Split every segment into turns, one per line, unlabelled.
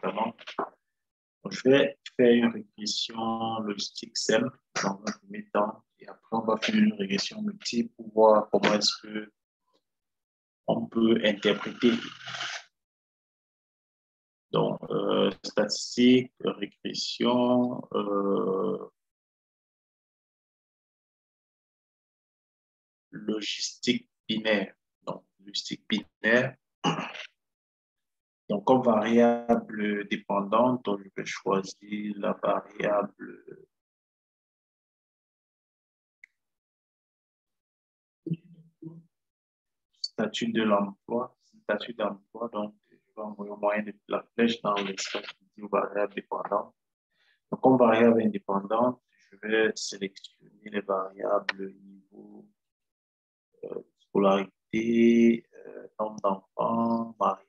notamment. Donc, je vais faire une régression logistique simple dans un premier temps et après on va faire une régression multiple pour voir comment est-ce que on peut interpréter. Donc, statistique, régression, logistique binaire. Donc, logistique binaire. Donc, comme variable dépendante, je vais choisir la variable statut de l'emploi. Statut d'emploi, donc, je vais envoyer au moyen de la flèche dans l'espace qui dit variable dépendante. Donc, comme variable indépendante, je vais sélectionner les variables niveau scolarité, nombre d'enfants, mariage.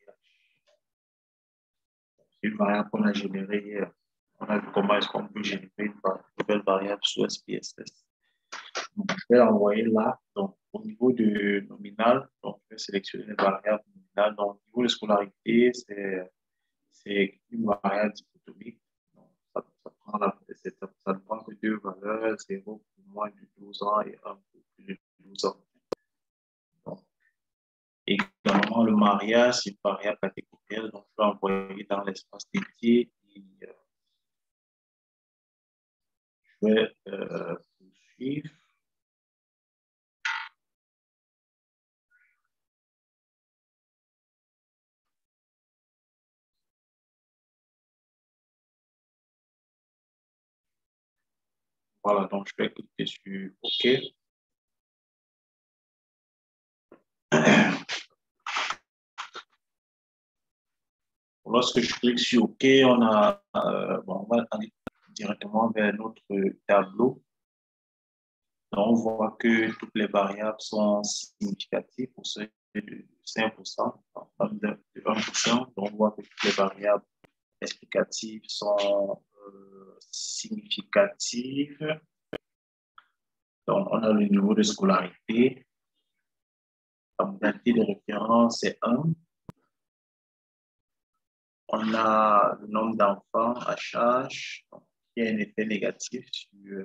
C'est une variable qu'on a générée hier. On a vu comment est-ce qu'on peut générer une nouvelle variable sous SPSS. Donc, je vais l'envoyer là. Donc, au niveau de nominal, donc, je vais sélectionner les variables nominales. Donc, au niveau de scolarité, c'est une variable dichotomique. Donc, ça ne prend que deux valeurs, 0 pour moins de 12 ans et 1 pour plus de 12 ans. Donc, également, le mariage, c'est une variable catégorielle. Donc, je vais envoyer dans l'espace dédié. Et, je vais poursuivre. Voilà, donc je vais cliquer sur OK. Lorsque je clique sur OK, on va aller directement vers notre tableau. Donc, on voit que toutes les variables sont significatives pour ceux de 5%, de 1%. Donc, on voit que toutes les variables explicatives sont significatives. Donc, on a le niveau de scolarité. La modalité de référence est 1. On a le nombre d'enfants à charge, qui a un effet négatif sur...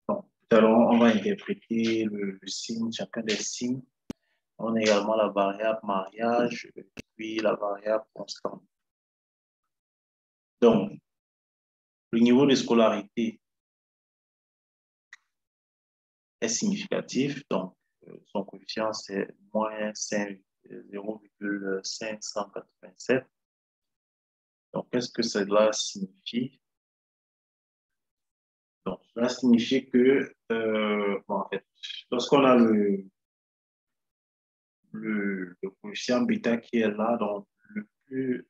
tout à l'heure, on va interpréter le signe, chacun des signes. On a également la variable mariage, puis la variable constante. Donc, le niveau de scolarité est significatif. Donc, son coefficient, c'est moins 0,587. Donc, qu'est-ce que cela signifie? Donc, cela signifie que, en fait, lorsqu'on a le coefficient bêta qui est là, donc le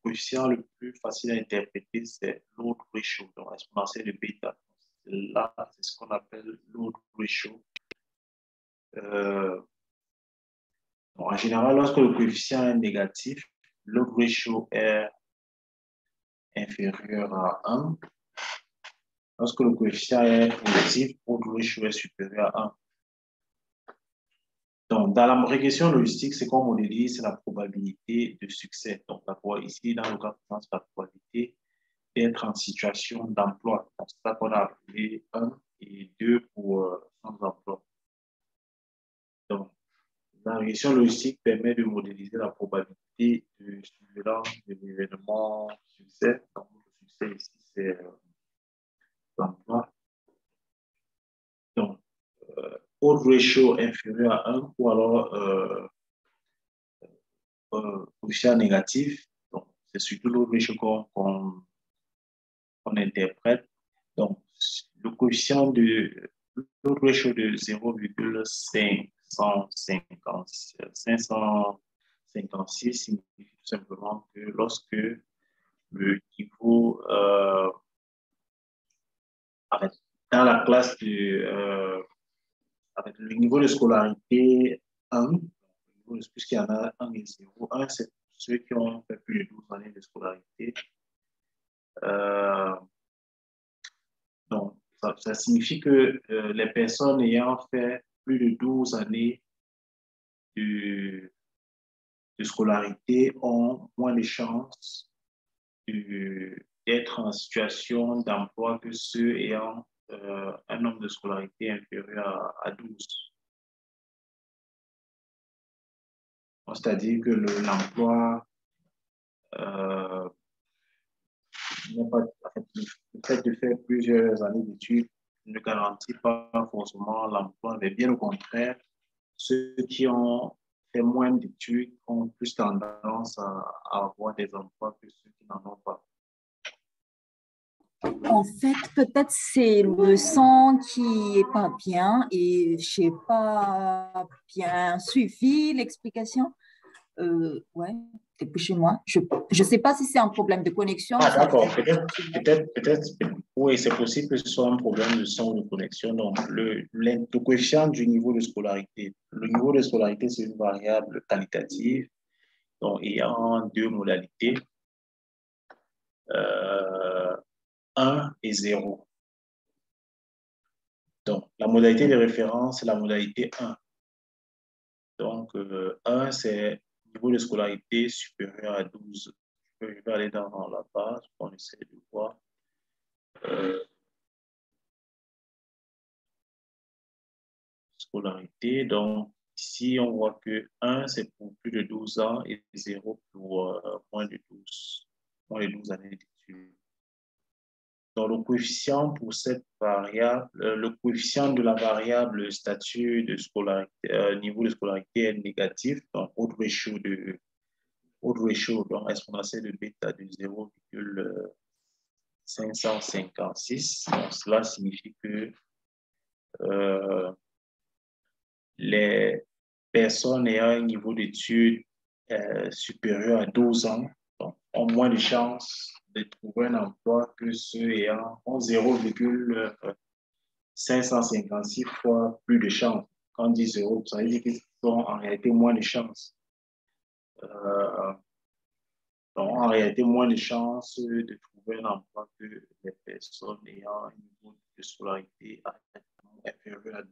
coefficient le plus facile à interpréter, c'est load ratio, donc l'exponentielle de bêta. Là, c'est ce qu'on appelle load ratio. En général, lorsque le coefficient est négatif, load ratio est inférieur à 1. Lorsque le coefficient est positif, load ratio est supérieur à 1. Donc, dans la régression logistique, c'est qu'on modélise, c'est la probabilité de succès. Donc, ici, dans le cas présent, c'est la probabilité d'être en situation d'emploi. C'est ça qu'on a appelé 1 et 2 pour sans emploi. Donc, la régression logistique permet de modéliser la probabilité de survenance de l'événement succès. Donc, le succès ici, c'est l'emploi. Donc, odds ratio inférieur à 1 ou alors coefficient négatif. Donc, c'est surtout l'odds ratio qu'on interprète. Donc, le coefficient de l'odds ratio de 0,556 signifie tout simplement que lorsque le niveau, dans la classe avec le niveau de scolarité 1, puisqu'il y en a 1 et 0, 1 c'est ceux qui ont fait plus de 12 années de scolarité. Donc, ça signifie que les personnes ayant fait plus de 12 années de scolarité ont moins de chances d'être en situation d'emploi que ceux ayant un nombre de scolarité inférieur à 12. C'est-à-dire que l'emploi, le fait de faire plusieurs années d'études ne garantit pas forcément l'emploi, mais bien au contraire, ceux qui ont fait moins d'études ont plus tendance à avoir des emplois que ceux qui n'en ont pas.
En fait, peut-être c'est le son qui est pas bien et je n'ai pas bien suivi l'explication. Ouais, depuis chez moi. Je ne sais pas si c'est un problème de connexion.
Ah, d'accord. Peut-être, oui, c'est possible que ce soit un problème de son ou de connexion. Donc, le coefficient du niveau de scolarité. Le niveau de scolarité, c'est une variable qualitative, donc ayant deux modalités, 1 et 0. Donc, la modalité de référence, c'est la modalité 1. Donc, 1, c'est niveau de scolarité supérieur à 12. Je vais aller dans la page pour essayer de voir. Scolarité. Donc, ici, on voit que 1, c'est pour plus de 12 ans et 0 pour moins de 12 années d'études. Donc, le coefficient pour cette variable, le coefficient de la variable statut de scolarité, niveau de scolarité est négatif, donc odds ratio, donc exponentielle de bêta de 0,556. Donc, cela signifie que les personnes ayant un niveau d'études supérieur à 12 ans donc, ont moins de chances de trouver un emploi que ceux ayant 0,556 fois plus de chances. Quand on dit 0, ça veut dire qu'ils ont en réalité moins de chances. Donc, en réalité, moins de chances de trouver un emploi que les personnes ayant un niveau de scolarité inférieur à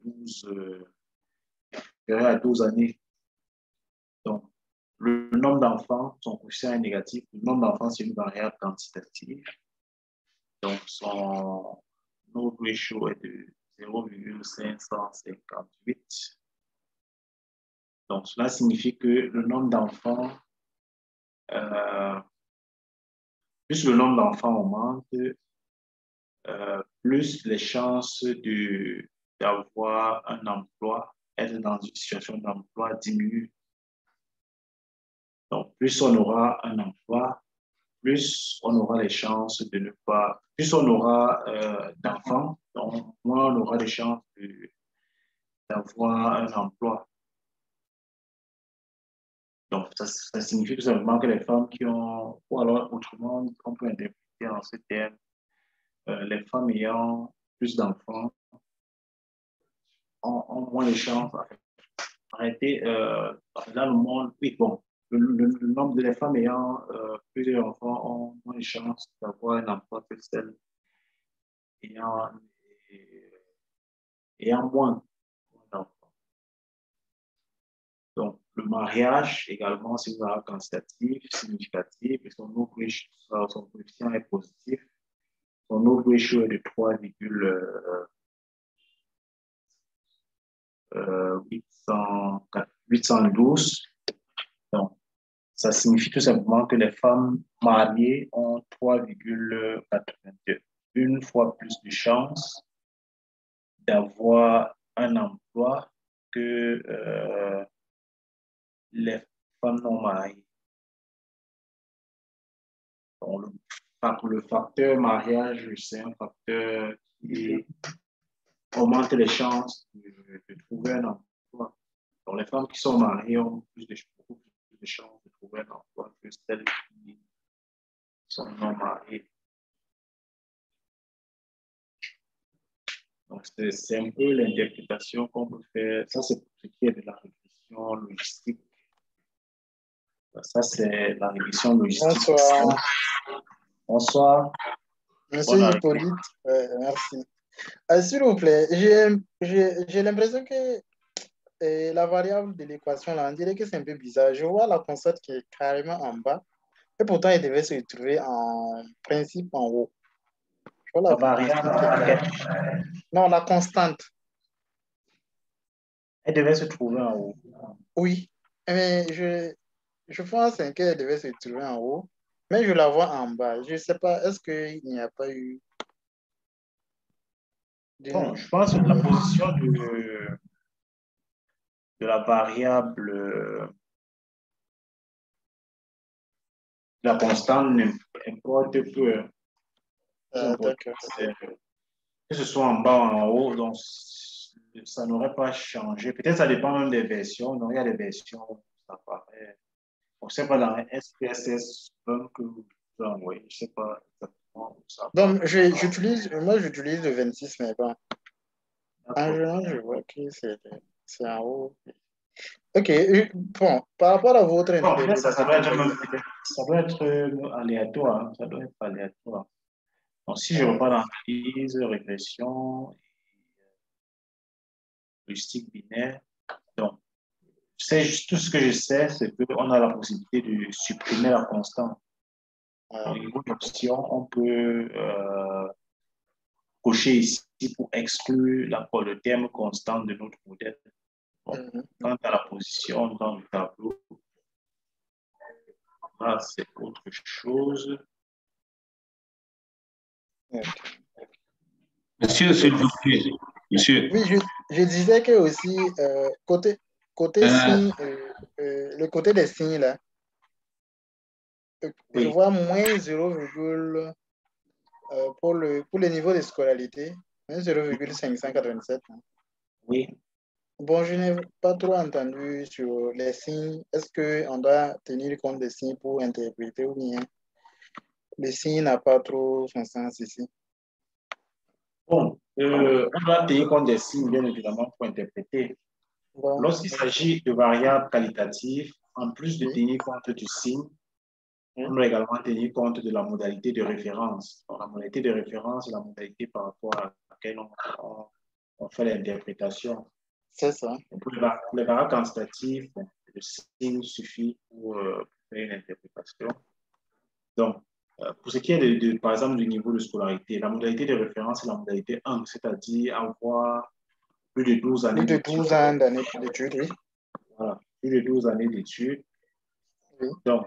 12 années. Donc, le nombre d'enfants, son coefficient est négatif. Le nombre d'enfants, c'est une variable quantitative. Donc, son odds ratio est de 0,558. Donc, cela signifie que le nombre d'enfants, plus le nombre d'enfants augmente, plus les chances d'avoir un emploi, être dans une situation d'emploi diminuent. Donc, plus on aura un emploi, plus on aura les chances de ne pas, plus on aura d'enfants, donc moins on aura de chances d'avoir un emploi. Donc, ça signifie tout simplement que les femmes qui ont, ou alors autrement, on peut interpréter en ce terme, les femmes ayant plus d'enfants ont moins de chances. Arrêter, dans le monde, oui, bon, le nombre de femmes ayant plusieurs enfants ont moins de chances d'avoir un emploi que celles ayant, moins d'enfants. Donc, le mariage également, c'est une variable quantitative, significative, et son coefficient est positif. Son odds ratio est de 3,812. Donc, ça signifie tout simplement que les femmes mariées ont 3,82. Une fois plus de chances d'avoir un emploi que les femmes non mariées. Donc, le facteur mariage, c'est un facteur qui augmente les chances de trouver un emploi. Donc, les femmes qui sont mariées ont beaucoup plus de chances de trouver un emploi que celles qui sont non mariées. Donc, c'est un peu l'interprétation qu'on peut faire. Ça, c'est pour ce qui est de la régression logistique. Ça, c'est la régression logistique.
Bonsoir.
Bonsoir.
Monsieur Hippolyte, merci. S'il vous plaît, j'ai l'impression que la variable de l'équation, là, on dirait que c'est un peu bizarre. Je vois la constante qui est carrément en bas, et pourtant, elle devait se trouver en principe en haut. Je vois
La
la
variable,
constante qui est carrément... Non, la constante,
elle devait se trouver en haut.
oui. Mais je pense qu'elle devait se trouver en haut, mais je la vois en bas. Je ne sais pas, est-ce qu'il n'y a pas eu...
Bon, je pense que la position de la variable, la constante n'importe peu.
D'accord.
Que ce soit en bas ou en haut, donc ça n'aurait pas changé. Peut-être ça dépend même des versions. Donc, il y a des versions où ça paraît. On ne sait pas dans les SPSS même que vous envoyez. Je ne sais pas exactement où ça
Donc,
paraît.
moi, j'utilise le 26, mais bon, en
D'accord.
général, je vois que c'est en haut. OK. Bon, par rapport à votre
Bon, peut-être ça
interprétation,
doit être ça doit être aléatoire. Hein. Ça doit être aléatoire. Donc, si je repars dans l'analyse, régression, heuristique binaire, donc, tout ce que je sais, c'est qu'on a la possibilité de supprimer la constante. Au niveau d'option, on peut cocher ici pour exclure le terme constant de notre modèle. Bon, quant à la position dans le tableau, là, c'est autre chose.
Monsieur, s'il vous plaît. Monsieur.
Oui, je disais que aussi, côté signe, le côté des signes, là, je
Oui,
vois moins 0, pour le niveau de scolarité, moins 0,587.
oui.
Bon, je n'ai pas trop entendu sur les signes. Est-ce qu'on doit tenir compte des signes pour interpréter ou bien le signe n'a pas trop son sens ici?
Bon, on doit tenir compte des signes, bien évidemment, pour interpréter.
Bon,
Lorsqu'il s'agit de variables qualitatives, en plus de
oui.
tenir compte du signe, on doit également tenir compte de la modalité de référence. Donc, la modalité de référence, c'est la modalité par rapport à laquelle on fait l'interprétation.
C'est ça.
Pour les variables quantitatives, le signe suffit pour faire une interprétation. Donc, pour ce qui est, par exemple, du niveau de scolarité, la modalité de référence, c'est la modalité 1, c'est-à-dire avoir plus de 12
Plus
années
de
d'études.
12 ans d'années d'études, oui.
Voilà, plus de 12 années d'études.
Oui.
Donc,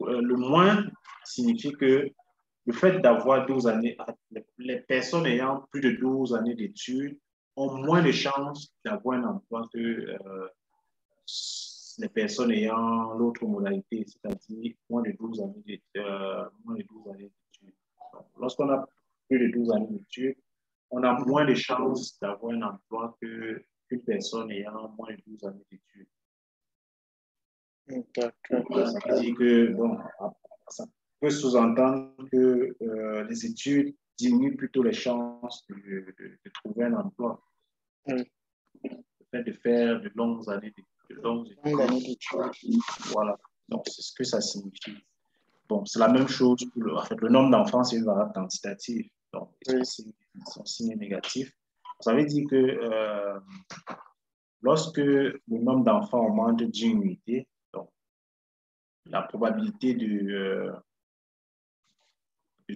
le moins signifie que le fait d'avoir 12 années, les personnes ayant plus de 12 années d'études ont moins de chances d'avoir un emploi que les personnes ayant l'autre modalité, c'est-à-dire moins de 12 années d'études. Lorsqu'on a plus de 12 années d'études, on a moins de chances d'avoir un emploi qu'une personne ayant moins de 12 années d'études. Ça veut dire que, bon, ça peut sous-entendre que les études diminuent plutôt les chances de trouver un emploi. Le fait de faire de longues années d'études. Voilà. Donc, c'est ce que ça signifie. Bon, c'est la même chose pour le nombre d'enfants, c'est une variable quantitative. Donc, son signe est négatif. Ça veut dire que lorsque le nombre d'enfants augmente d'une unité, donc, la probabilité de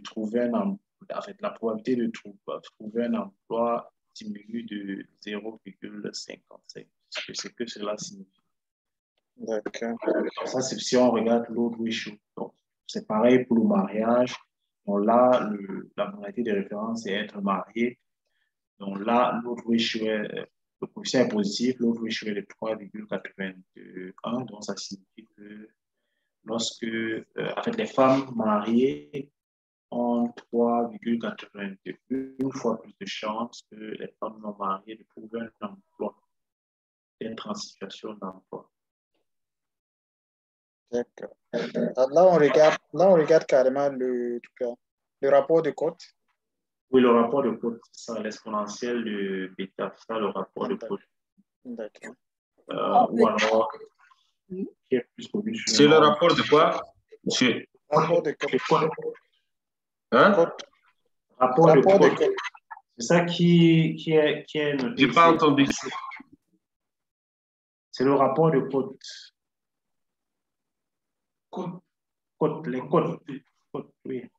trouver un emploi, en fait, la probabilité de trouver un emploi diminue de 0,55. C'est que cela signifie.
D'accord.
Ça, c'est si on regarde l'autre ratio. Donc, c'est pareil pour le mariage. Donc là, la modalité de référence est être marié. Donc là, l'autre ratio le coefficient est positif, l'autre ratio est de 3,81. Donc ça signifie que lorsque, en fait, les femmes mariées ont 3,81 fois plus de chances que les femmes non mariées de trouver un emploi, d'être en situation d'emploi.
D'accord. Là, on regarde carrément le rapport de Cotte.
Oui, le rapport de Cotte, c'est ça, l'exponentielle de bêta, ça, le rapport de Cotte.
D'accord.
Ou alors,
Oui.
qui est plus connu sur
C'est le rapport de quoi, monsieur?
Rapport de Cotte.
Hein?
Rapport de Cotte. C'est C'est ça qui est noté.
J'ai pas entendu.
C'est le rapport de Cote. Les cotes, oui.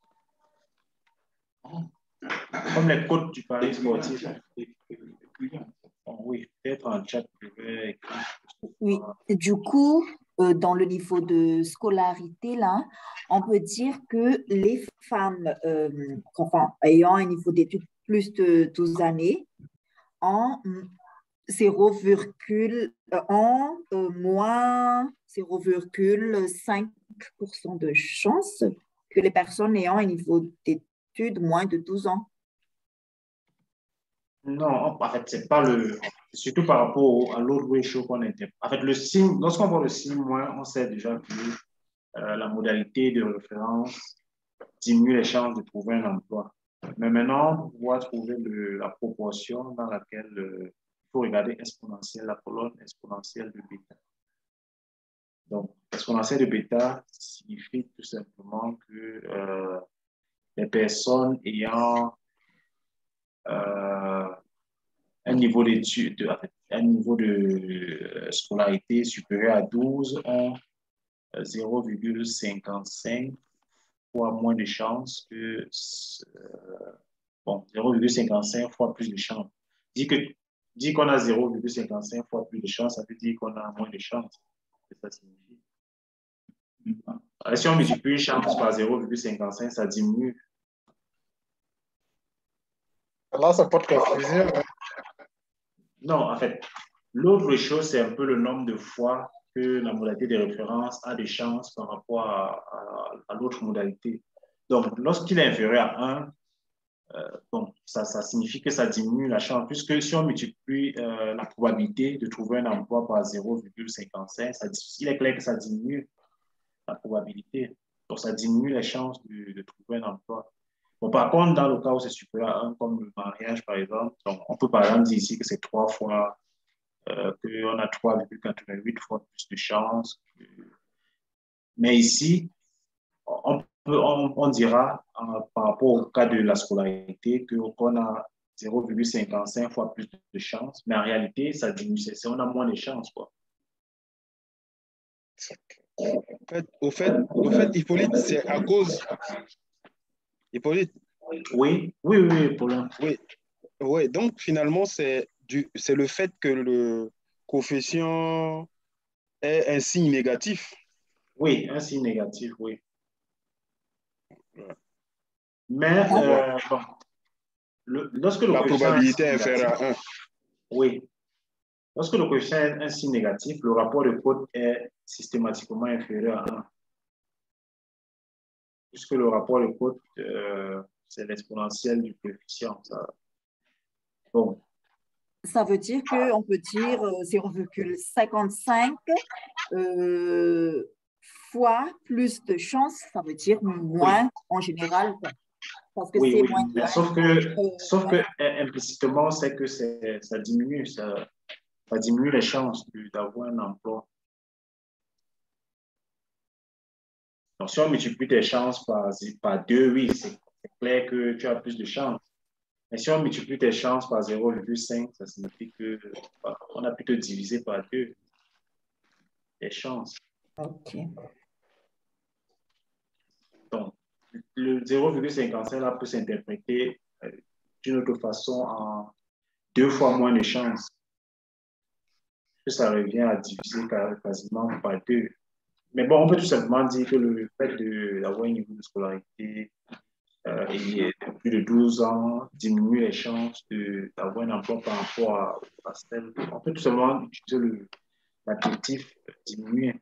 Comme les cotes du Paris sportif. Oui, peut-être en chat, je vais écrire.
Oui, et du coup, dans le niveau de scolarité, là, on peut dire que les femmes enfin, ayant un niveau d'études plus de 12 années ont 0,5% de chance que les personnes ayant un niveau d'études moins de 12 ans.
Non, en fait, c'est pas le. C'est surtout par rapport à l'autre ratio qu'on interprète. En fait, le signe, lorsqu'on voit le signe moins, on sait déjà que la modalité de référence diminue les chances de trouver un emploi. Mais maintenant, on va trouver la proportion dans laquelle il faut regarder exponentielle, la colonne exponentielle de bêta. Donc, exponentielle de bêta signifie tout simplement que les personnes ayant un niveau d'études, un niveau de scolarité supérieur à 12 ont 0,55 fois moins de chances que, bon, 0,55 fois plus de chances. Dit qu'on a 0,55 fois plus de chances, ça veut dire qu'on a moins de chances. C'est ça signifie. Si on multiplie chance par 0,55, ça diminue.
Là, ça porte confusion.
Non, en fait, l'autre chose, c'est un peu le nombre de fois que la modalité de référence a des chances par rapport à l'autre modalité. Donc, lorsqu'il est inférieur à 1, bon, ça signifie que ça diminue la chance, puisque si on multiplie la probabilité de trouver un emploi par 0,55, il est clair que ça diminue la probabilité. Donc, ça diminue les chances de trouver un emploi. Bon, par contre, dans le cas où c'est supérieur à 1, comme le mariage, par exemple, donc on peut par exemple dire ici que c'est 3 fois, qu'on a 3,88 fois plus de chances. Mais ici, on dira, par rapport au cas de la scolarité, qu'on a 0,55 fois plus de chances, mais en réalité, ça diminue, on a moins de chances, quoi.
Au fait, Hippolyte, c'est à cause. Hippolyte.
Oui, oui, oui, Paulin.
Oui, oui. Donc finalement, c'est le fait que le coefficient est un signe négatif.
Oui, un signe négatif, oui. Mais bon, lorsque le
La
coefficient
probabilité
est
est inférieure à 1.
oui, lorsque le coefficient est un signe négatif, le rapport de Cote est systématiquement inférieur à 1. Puisque le rapport de Cote, c'est l'exponentielle du coefficient. Bon.
Ça veut dire qu'on peut dire 0,55 fois plus de chance, ça veut dire moins en général, quoi. Parce que c'est moins
mais sauf que implicitement, c'est que ça diminue, ça diminue les chances d'avoir un emploi. Donc, si on multiplie tes chances par 2, oui, c'est clair que tu as plus de chances. Mais si on multiplie tes chances par 0,5, ça signifie qu'on a plutôt divisé par 2 les chances.
OK. Donc, le 0,55 là peut s'interpréter d'une autre façon en 2 fois moins de chances. Ça revient à diviser quasiment par 2. Mais bon, on peut tout simplement dire que le fait d'avoir un niveau de scolarité et de plus de 12 ans diminue les chances d'avoir un emploi par rapport à celle. On peut tout simplement utiliser l'adjectif diminuer.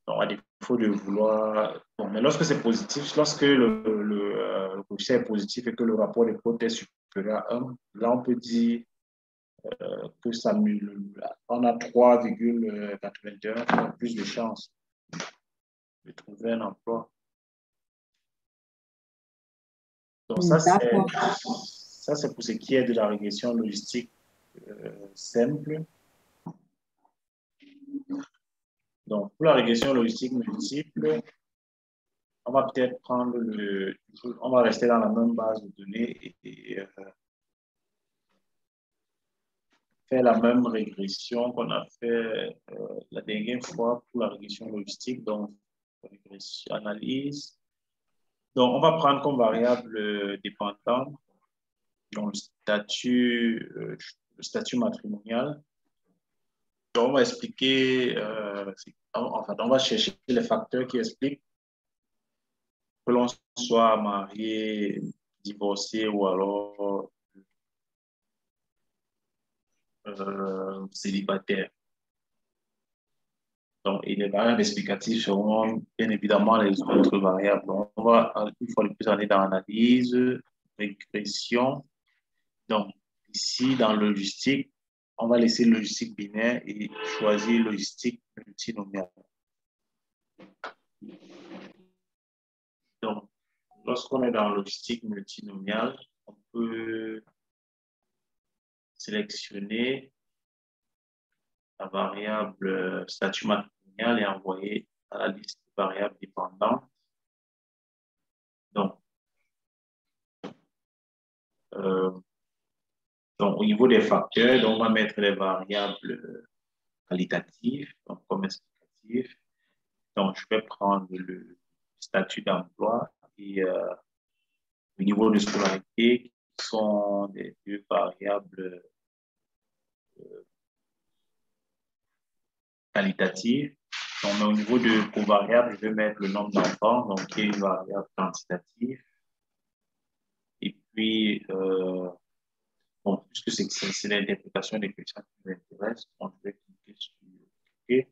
Donc, à défaut de vouloir. Bon, mais lorsque c'est positif, lorsque le coefficient est positif et que le rapport de Cote est supérieur à 1, là, on peut dire que on a 3,81 fois plus de chances de trouver un emploi. Donc, ça, c'est pour ce qui est de la régression logistique simple. Donc, pour la régression logistique multiple,
on va peut-être prendre on va rester dans la même base de données et faire la même régression qu'on a fait la dernière fois pour la régression logistique, donc régression analyse. Donc, on va prendre comme variable dépendante donc le statut matrimonial. Donc, on va expliquer, enfin, on va chercher les facteurs qui expliquent que l'on soit marié, divorcé ou alors célibataire. Donc, et les variables explicatives seront bien évidemment les autres variables. Donc, on va une fois de plus aller dans l'analyse, régression. Donc, ici, dans logistique, on va laisser logistique binaire et choisir logistique multinomiale. Donc, lorsqu'on est dans logistique multinomiale, on peut sélectionner la variable statut matrimonial et envoyer à la liste de variables dépendantes. Donc, au niveau des facteurs, donc, on va mettre les variables qualitatives, donc comme explicatif. Donc, je vais prendre le statut d'emploi et le niveau de scolarité, qui sont des deux variables qualitatives. Donc, au niveau de covariable, je vais mettre le nombre d'enfants, donc qui est une variable quantitative. Et puis, bon, puisque c'est l'interprétation des questions qui m'intéressent, donc je vais cliquer sur OK.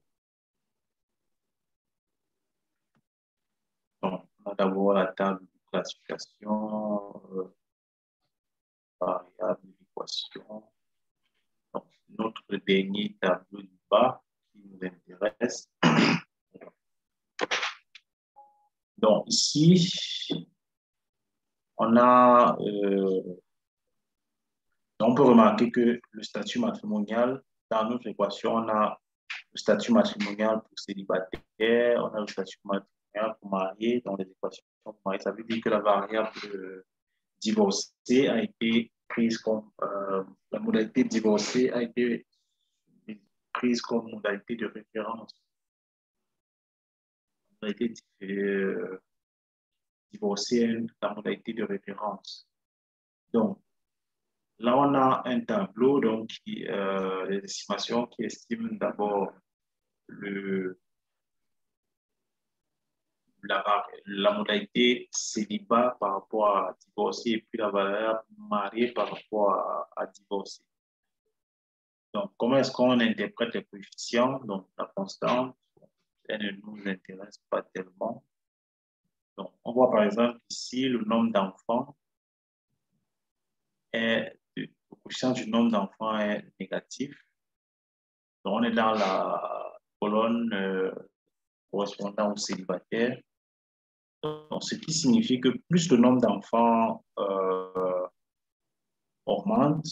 Donc, on a d'abord la table de classification, variable d'équation. Donc, notre dernier tableau du bas qui nous intéresse. Donc, ici, on peut remarquer que le statut matrimonial, dans notre équation, on a le statut matrimonial pour célibataire, on a le statut matrimonial pour marié. Dans les équations pour marié, ça veut dire que la variable divorcée a été prise comme, la modalité divorcée a été prise comme modalité de référence. La modalité divorcée, la modalité de référence. Donc, là, on a un tableau, donc, les estimations qui estiment d'abord la modalité célibat par rapport à divorcé et puis la valeur mariée par rapport à divorcé. Donc, comment est-ce qu'on interprète les coefficients? Donc, la constante, elle ne nous intéresse pas tellement. Donc, on voit par exemple ici le nombre d'enfants le coefficient du nombre d'enfants est négatif. Donc, on est dans la colonne correspondant au célibataire. Donc, ce qui signifie que plus le nombre d'enfants augmente,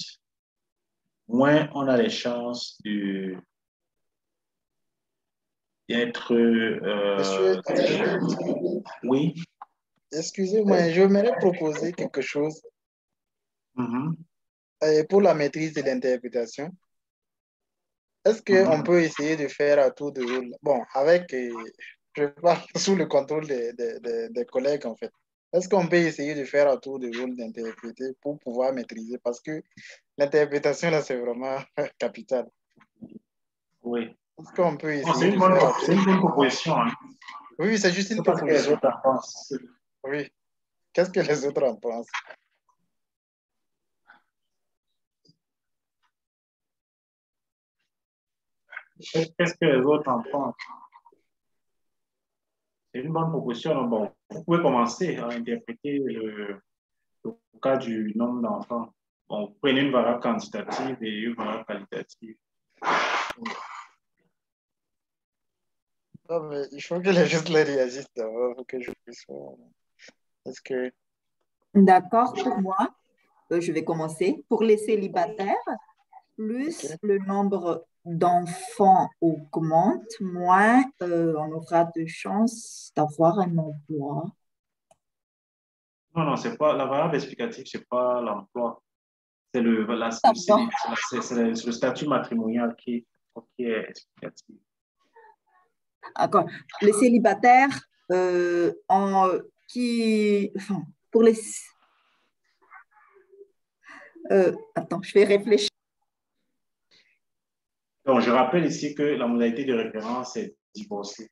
moins on a les chances d'être...
Monsieur,
oui.
Excusez-moi, j'aimerais proposer quelque chose pour la maîtrise de l'interprétation. Est-ce qu'on peut essayer de faire à tour de rôle? Bon, avec, je parle sous le contrôle des collègues, en fait. Est-ce qu'on peut essayer de faire à tour de rôle d'interpréter pour pouvoir maîtriser? Parce que l'interprétation, là, c'est vraiment capital.
Oui.
Est-ce qu'on peut essayer
c'est une bonne proposition. Hein.
Oui, c'est juste une proposition.
Les autres en pensent.
Oui. Qu'est-ce que les autres en pensent?
Qu'est-ce que les autres en pensent? C'est une bonne proposition. Bon, vous pouvez commencer à interpréter le cas du nombre d'enfants. Bon, vous prenez une variable quantitative et une variable qualitative.
Non, mais il faut que les gens les réagissent d'abord pour que je puisse voir. Est-ce que...
D'accord, pour moi, je vais commencer. Pour les célibataires, plus
Ok.
le nombre d'enfants augmente, moins on aura de chances d'avoir un emploi.
Non, non, c'est pas la variable explicative, c'est pas l'emploi. C'est
Pardon.
c'est le statut matrimonial qui est explicatif.
D'accord. Les célibataires enfin, pour les... attends, je vais réfléchir.
Donc, je rappelle ici que la modalité de référence est divorcé.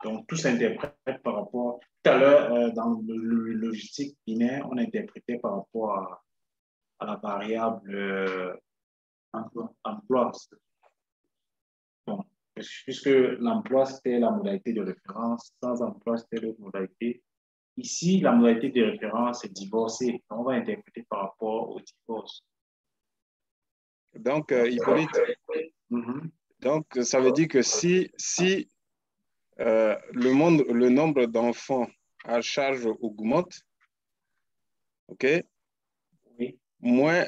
Donc, tout s'interprète par rapport. Tout à l'heure, dans le logistique binaire, on interprétait par rapport à la variable emploi. Bon, puisque l'emploi, c'était la modalité de référence, sans emploi, c'était l'autre modalité. Ici, la modalité de référence est divorcé. On va interpréter par rapport au divorce.
Donc, Hippolyte,
Mhm.
donc, ça veut dire que si le nombre d'enfants à charge augmente, ok,
Oui,
moins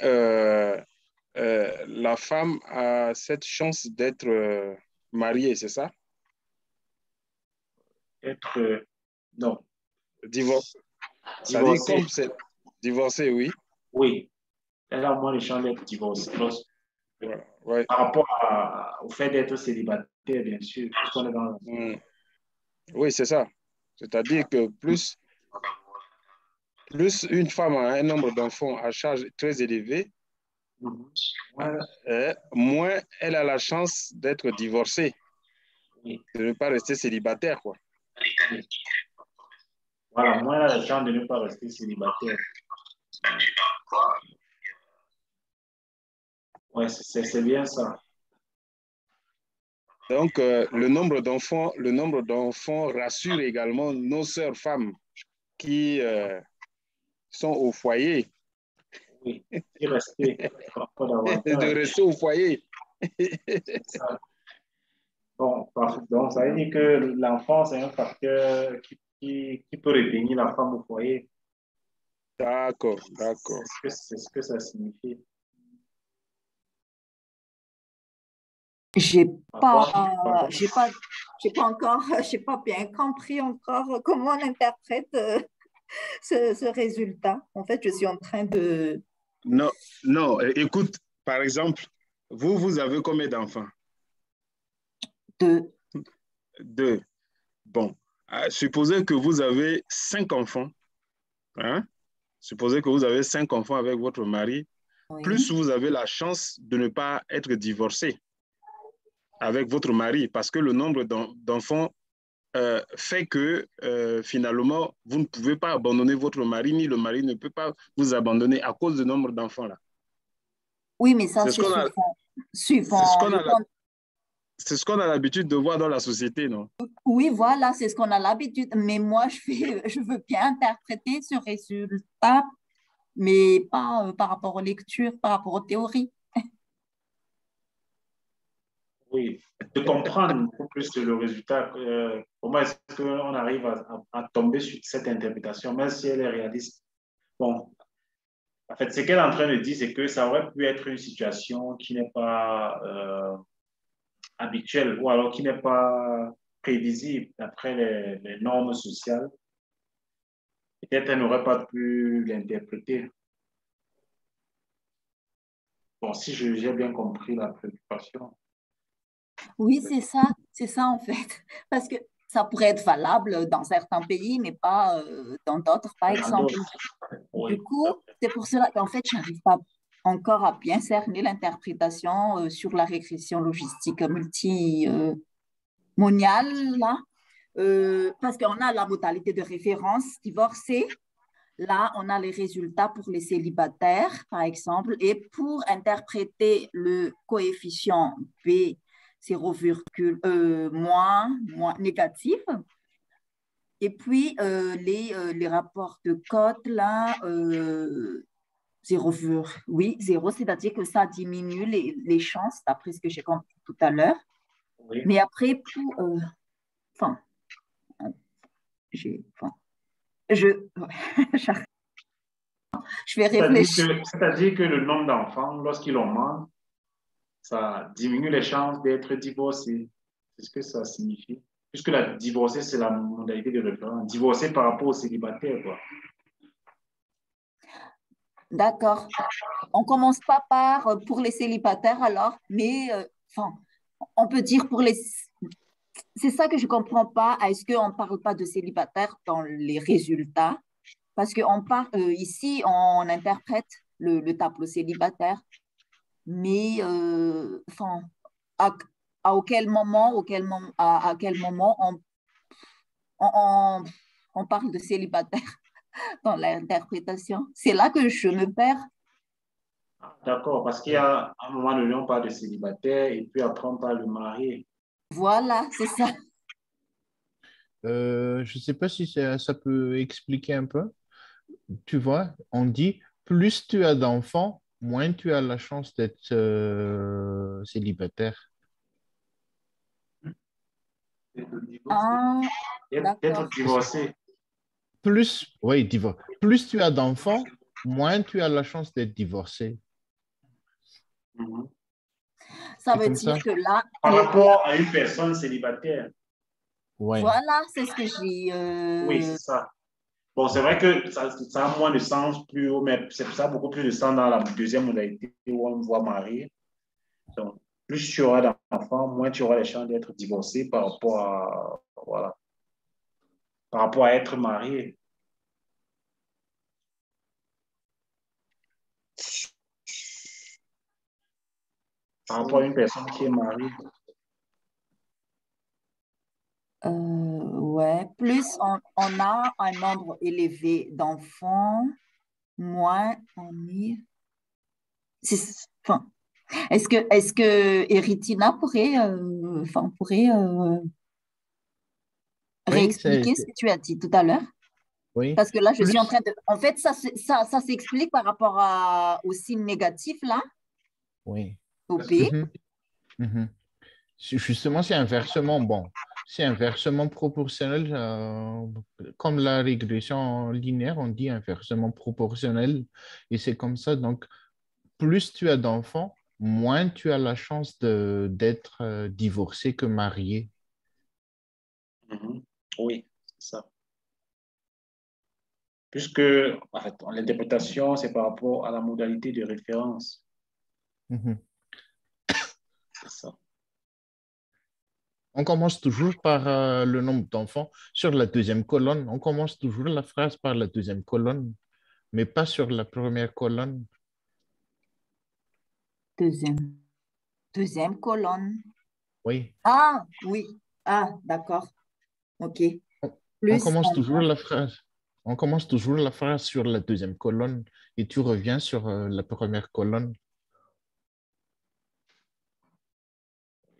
la femme a cette chance d'être mariée, c'est ça?
être, non,
Divorce. Ça veut dire
divorcé,
comme c'est divorcé, oui.
oui. Elle a moins de chances d'être divorcée.
Ouais, ouais.
Par rapport au fait d'être célibataire, bien sûr, puisqu'on est dans la...
Mm. Oui, c'est ça. C'est-à-dire que plus une femme a un nombre d'enfants à charge très élevé,
Mhm. Ouais,
moins elle a la chance d'être divorcée,
oui,
de ne pas rester célibataire, quoi.
oui. Voilà, moins elle a la chance de ne pas rester célibataire. Ouais, c'est bien ça.
Donc, le nombre d'enfants rassure également nos sœurs femmes qui sont au foyer,
Oui, y rester encore
de
davantage.
rester au foyer.
C'est ça. Bon, donc, ça veut dire que l'enfant, c'est un facteur qui peut retenir la femme au foyer.
D'accord,
C'est
d'accord.
ce que ça signifie.
J'ai
Par
pas,
contre, par contre,
j'ai pas, j'ai pas encore, j'ai pas bien compris encore comment on interprète ce résultat. En fait, je suis en train de
Non, non, écoute, par exemple, vous avez combien d'enfants?
de
Deux. Bon, supposez que vous avez 5 enfants, hein? Supposez que vous avez 5 enfants avec votre mari, plus
oui.
vous avez la chance de ne pas être divorcé avec votre mari, parce que le nombre d'enfants fait que finalement, vous ne pouvez pas abandonner votre mari, ni le mari ne peut pas vous abandonner à cause du nombre d'enfants là.
Oui, mais ça,
C'est ce
c'est
qu'on a, c'est ce
suivant
qu'on
le
a,
temps.
c'est ce qu'on a l'habitude de voir dans la société, non?
Oui, voilà, c'est ce qu'on a l'habitude. Mais moi, je veux bien interpréter ce résultat, mais pas par rapport aux lectures, par rapport aux théories.
oui, de comprendre beaucoup plus le résultat. Comment est-ce qu'on arrive à tomber sur cette interprétation, même si elle est réaliste. Bon, en fait, ce qu'elle est en train de dire, c'est que ça aurait pu être une situation qui n'est pas habituelle ou alors qui n'est pas prévisible d'après les normes sociales. Peut-être elle n'aurait pas pu l'interpréter. Bon, si j'ai bien compris la préoccupation.
Oui, c'est ça en fait. Parce que ça pourrait être valable dans certains pays, mais pas dans d'autres, par
Dans
exemple.
d'autres,
Du
oui, tout à
coup,
fait.
c'est pour cela qu'en fait, je n'arrive pas encore à bien cerner l'interprétation sur la régression logistique multimoniale, là. Parce qu'on a la modalité de référence divorcée. Là, on a les résultats pour les célibataires, par exemple, et pour interpréter le coefficient B 0, moins négatif. Et puis, les rapports de cote, là, 0, oui, 0, c'est-à-dire que ça diminue les chances, d'après ce que j'ai compris tout à l'heure.
Oui.
Mais après, enfin, enfin, je, Je vais réfléchir.
C'est-à-dire que le nombre d'enfants, lorsqu'il augmente, ça diminue les chances d'être divorcé. C'est ce que ça signifie. Puisque la divorcée, c'est la modalité de référence. Divorcé par rapport au célibataire, quoi.
D'accord. On commence pas par pour les célibataires alors, mais enfin, on peut dire pour les. C'est ça que je comprends pas. Est-ce qu'on parle pas de célibataires dans les résultats? Parce qu'on parle ici, on interprète le tableau célibataire, mais enfin, à, à quel moment on, on- on parle de célibataire dans l'interprétation? C'est là que je me perds.
D'accord, parce qu'il y a un moment donné, on parle de célibataire et puis après, on parle de marié.
Voilà, c'est ça.
Je ne sais pas si ça peut expliquer un peu. Tu vois, on dit plus tu as d'enfants, moins tu as la chance d'être célibataire.
D'être divorcé.
Ah,
D'être
d'accord.
divorcé.
Plus, oui, plus tu as d'enfants, moins tu as la chance d'être divorcé.
Mhm.
Ça
C'est
veut
comme
dire
ça?
que là,
Par rapport à une personne célibataire.
Oui.
voilà, c'est ce que j'ai.
Oui, c'est ça. Bon, c'est vrai que ça a moins de sens plus haut, mais ça a beaucoup plus de sens dans la deuxième modalité où on voit marié. Donc, plus tu auras d'enfants, moins tu auras les chances d'être divorcé par rapport à, voilà, par rapport à être marié. Par rapport à une personne qui est mariée.
Ouais, plus on a un nombre élevé d'enfants, moins on est. Enfin, est-ce que Eritina pourrait, enfin, pourrait
Oui,
réexpliquer ce que tu as dit tout à l'heure?
oui.
Parce que là, je suis en
Plus,
train de. En fait, ça s'explique par rapport au signe négatif, là,
oui.
au P.
Mhm, mhm. Justement, c'est inversement bon. C'est inversement proportionnel. Comme la régression linéaire, on dit inversement proportionnel. Et c'est comme ça. Donc, plus tu as d'enfants, moins tu as la chance d'être divorcé que marié.
Mhm. Oui, c'est ça. Puisque en fait, l'interprétation, c'est par rapport à la modalité de référence.
Mhm.
C'est ça.
On commence toujours par le nombre d'enfants sur la deuxième colonne. On commence toujours la phrase par la deuxième colonne, mais pas sur la première colonne.
Deuxième, deuxième colonne.
Oui.
Ah, oui. Ah, d'accord. OK.
On
Plus
commence
on
toujours
a.
la phrase. On commence toujours la phrase sur la deuxième colonne et tu reviens sur la première colonne.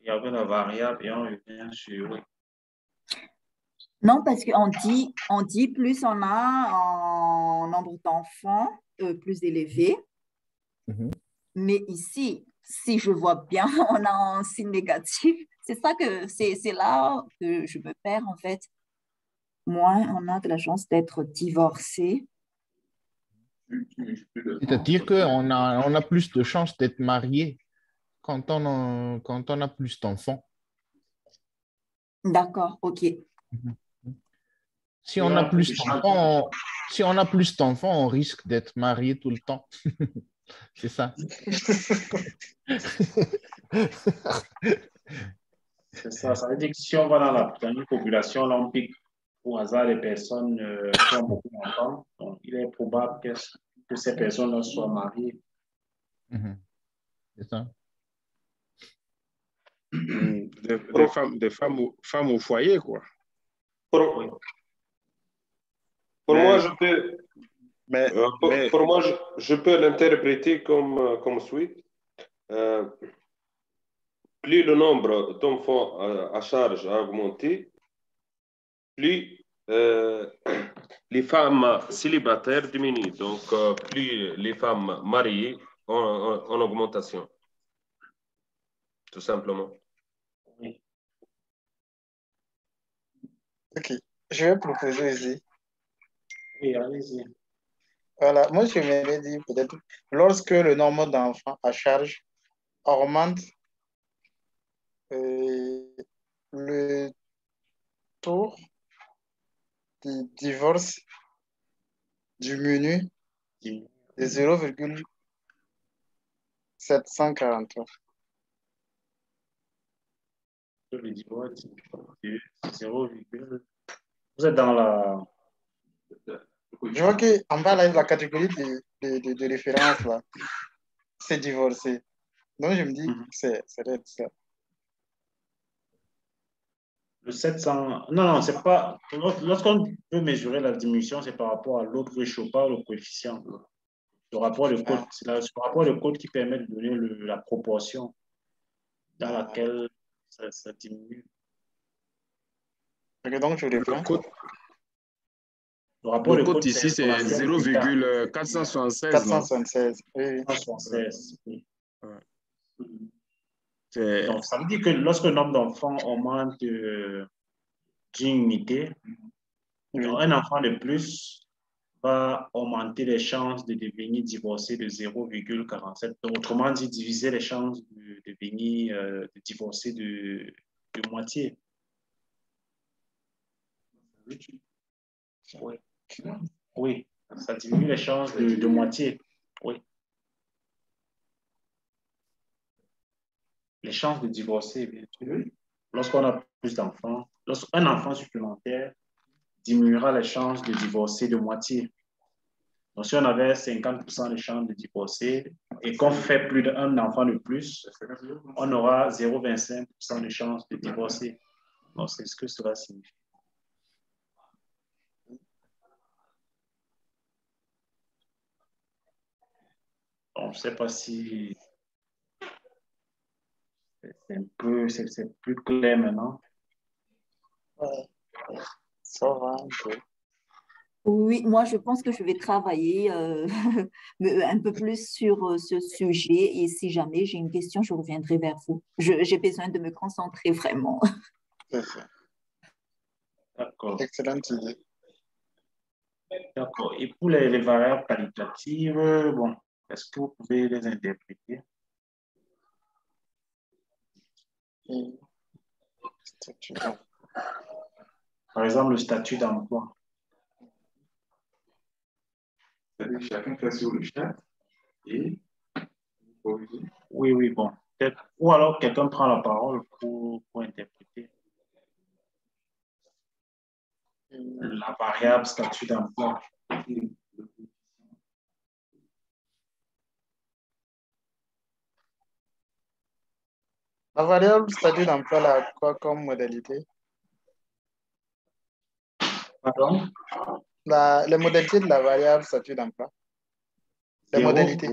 Il y avait la variable et on revient sur. Oui.
Non, parce on dit plus on a un nombre d'enfants plus élevé.
Mhm.
Mais ici, si je vois bien, on a un signe négatif. C'est là que je me perds en fait. Moins on a de la chance d'être divorcé.
C'est-à-dire qu'on a plus de chances d'être marié quand on a plus d'enfants.
D'accord, ok.
Mhm. Si
Et
on
on
a
a plus de
plus
chance.
d'enfants, si on a plus d'enfants, on risque d'être marié tout le temps. C'est ça.
C'est ça. Ça veut dire que si on va dans une population, là, on pique au hasard des personnes qui ont beaucoup d'enfants. Donc, il est probable que ces personnes soient mariées.
Mhm. C'est ça.
Des femmes au foyer, quoi.
Oui.
Pour moi,
Mais,
je peux,
mais, mais
pour moi, je peux l'interpréter comme suit. Euh, plus le nombre d'enfants à charge a augmenté, plus les femmes célibataires diminuent. Donc, plus les femmes mariées en augmentation, tout simplement.
Oui.
Ok, je vais proposer ici.
Oui, allez-y.
Voilà, moi je m'aimerais dire peut-être lorsque le nombre d'enfants à charge augmente, euh, le taux de divorce diminue de 0,743.
Le divorce, 0, vous êtes dans la...
Je vois qu'en bas, là, la catégorie de référence, là, c'est divorcé. Donc, je me dis que ça doit être ça.
Le 700... Non, non, c'est pas... Lorsqu'on peut mesurer la diminution, c'est par rapport à l'autre ratio, pas le coefficient. Le rapport de code, c'est le rapport de code qui permet de donner la proportion dans laquelle ça diminue.
Ok, donc, je reprends.
Le rapport
Le
de
code
code,
ici, c'est 0,476.
476. Oui.
476. Oui.
Ouais.
Donc, ça veut dire que lorsque le nombre d'enfants augmente d'une unité, donc un enfant de plus va augmenter les chances de devenir divorcé de 0,47. Autrement dit, diviser les chances de devenir de divorcé de moitié. Oui. Oui, ça diminue les chances de moitié. Oui. Les chances de divorcer, bien sûr. Lorsqu'on a plus d'enfants, lorsqu'un enfant supplémentaire diminuera les chances de divorcer de moitié. Donc, si on avait 50% de chances de divorcer et qu'on fait plus d'un enfant de plus, on aura 0,25% de chances de divorcer. Donc, c'est ce que cela signifie. Donc, je ne sais pas si c'est plus clair maintenant.
Ouais. Ça va un peu.
Oui, moi, je pense que je vais travailler un peu plus sur ce sujet et si jamais j'ai une question, je reviendrai vers vous. J'ai besoin de me concentrer vraiment.
C'est ça.
D'accord.
Excellente idée.
D'accord. Et pour les variables qualitatives, bon, est-ce que vous pouvez les interpréter? Par exemple, le statut d'emploi.
Chacun fait sur le chat et
Oui, oui, bon. Ou alors quelqu'un prend la parole pour interpréter la variable statut d'emploi.
La variable statut d'emploi, là, a quoi comme modalité?
Pardon?
Les modalités de la variable statut d'emploi. Les modalités.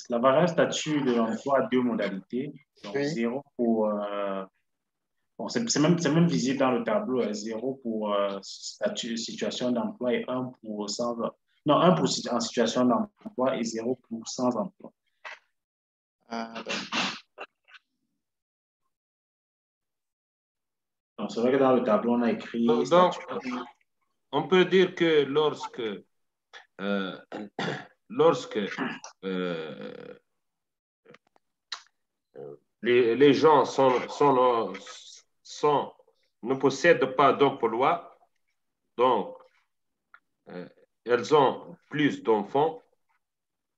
La variable statut de l'emploi a deux modalités. Donc,
Oui.
0 pour... bon, c'est même visible dans le tableau. 0 pour statut, situation d'emploi et 1 pour sans... Non, 1 pour en situation d'emploi et 0 pour sans emploi. Donc, c'est vrai que dans le tableau, on a écrit...
Donc, on peut dire que lorsque les gens ne possèdent pas d'emploi, donc elles ont plus d'enfants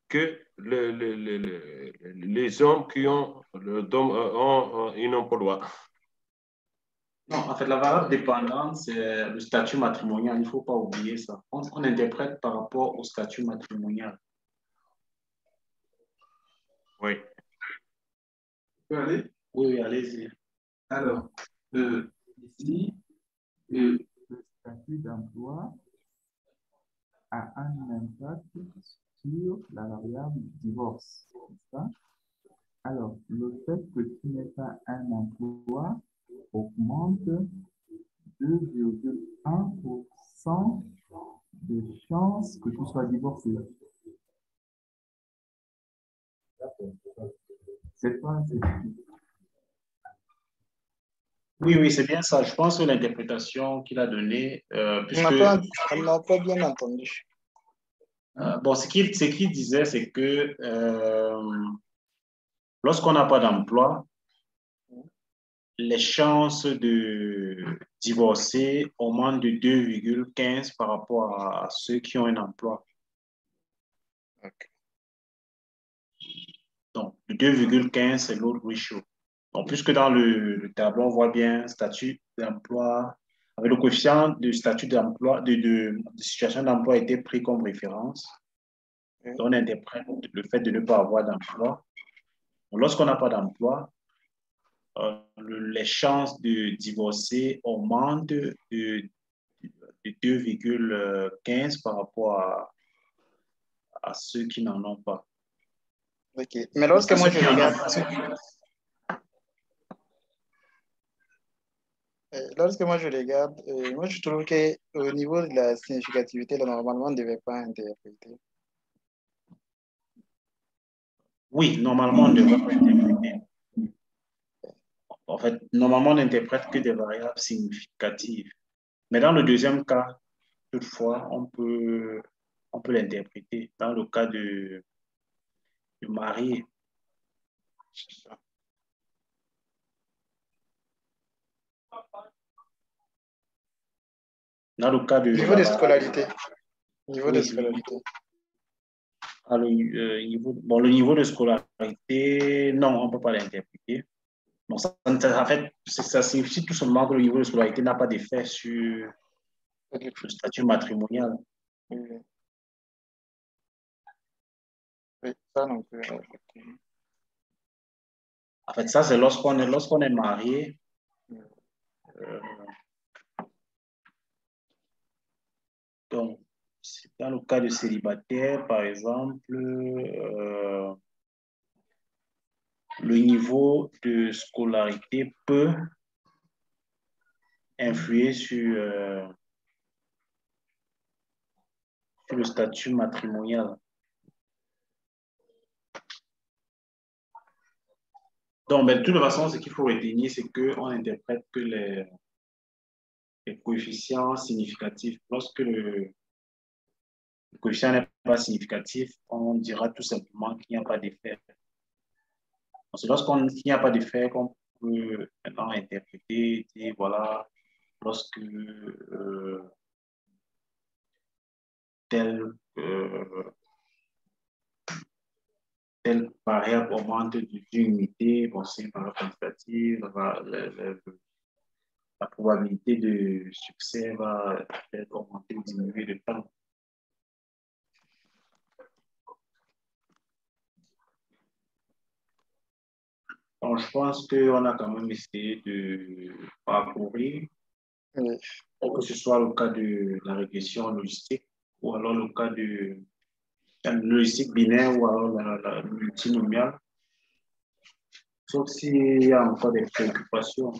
que les hommes qui ont un emploi.
Non, en fait, la variable dépendante, c'est le statut matrimonial. Il ne faut pas oublier ça. On interprète par rapport au statut matrimonial.
Oui.
Tu peux aller?
Oui, allez-y.
Alors, ici,
le statut d'emploi a un impact sur la variable divorce. Alors, le fait que tu n'aies pas un emploi augmente 2,1% de chances que tu sois divorcé. C'est pas assez.
Oui, oui, c'est bien ça. Je pense que l'interprétation qu'il a donnée, puisque...
On n'a pas bien entendu.
Bon, ce qu'il disait, c'est que lorsqu'on n'a pas d'emploi, les chances de divorcer augmentent de 2,15 par rapport à ceux qui ont un emploi.
Ok.
Donc, le 2,15, c'est l'autre ratio. Donc, puisque dans le tableau, on voit bien statut d'emploi, avec le coefficient de statut d'emploi, de situation d'emploi a été pris comme référence. Donc, on interprète le fait de ne pas avoir d'emploi. Lorsqu'on n'a pas d'emploi, les chances de divorcer augmentent de 2,15 par rapport à ceux qui n'en ont pas.
Ok. Mais lorsque moi je regarde, moi je trouve qu'au niveau de la significativité, là, normalement, on ne devait pas interpréter.
Oui, normalement, on ne devrait pas interpréter. En fait, normalement, on n'interprète que des variables significatives. Mais dans le deuxième cas, toutefois, on peut l'interpréter. Dans le cas du marié. Dans le cas de
Niveau de scolarité. Niveau de
oui,
scolarité.
Le niveau de scolarité, non, on ne peut pas l'interpréter. Bon, en fait, ça signifie tout simplement que le niveau de scolarité n'a pas d'effet sur le statut matrimonial.
Oui, oui, ça non plus.
En fait, ça, c'est lorsqu'on est marié. Donc, dans le cas de célibataire, par exemple, le niveau de scolarité peut influer sur le statut matrimonial. Donc, mais de toute façon, ce qu'il faut retenir, c'est qu'on interprète que les coefficients significatifs. Lorsque le coefficient n'est pas significatif, on dira tout simplement qu'il n'y a pas d'effet. C'est lorsqu'il n'y a pas d'effet qu'on peut maintenant interpréter, et voilà, lorsque telle variable augmente d'une unité, bon, c'est une variable quantitative, la probabilité de succès va être augmentée ou diminuée de temps. Donc, je pense qu'on a quand même essayé de parcourir,
Oui.
que ce soit le cas de la régression logistique ou alors le cas de la logistique binaire ou alors la multinomiale. Sauf s'il y a encore des préoccupations.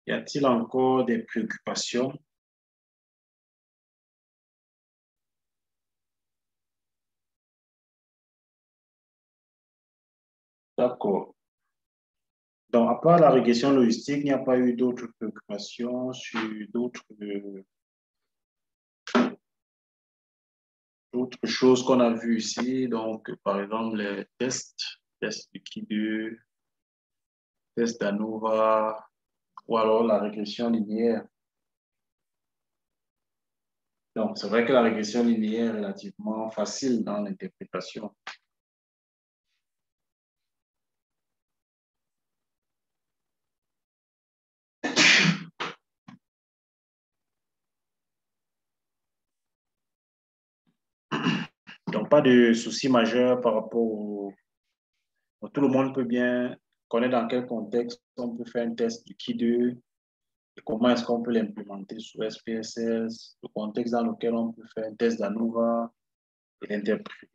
Y a-t-il encore des préoccupations? D'accord. Donc, à part la régression logistique, il n'y a pas eu d'autres préoccupations sur d'autres choses qu'on a vues ici. Donc, par exemple, les tests de Q2, tests d'ANOVA, ou alors la régression linéaire. Donc, c'est vrai que la régression linéaire est relativement facile dans l'interprétation. Donc, pas de souci majeur par rapport au... Tout le monde peut bien connaître dans quel contexte on peut faire un test du Q2 et comment est-ce qu'on peut l'implémenter sur SPSS, le contexte dans lequel on peut faire un test d'ANOVA et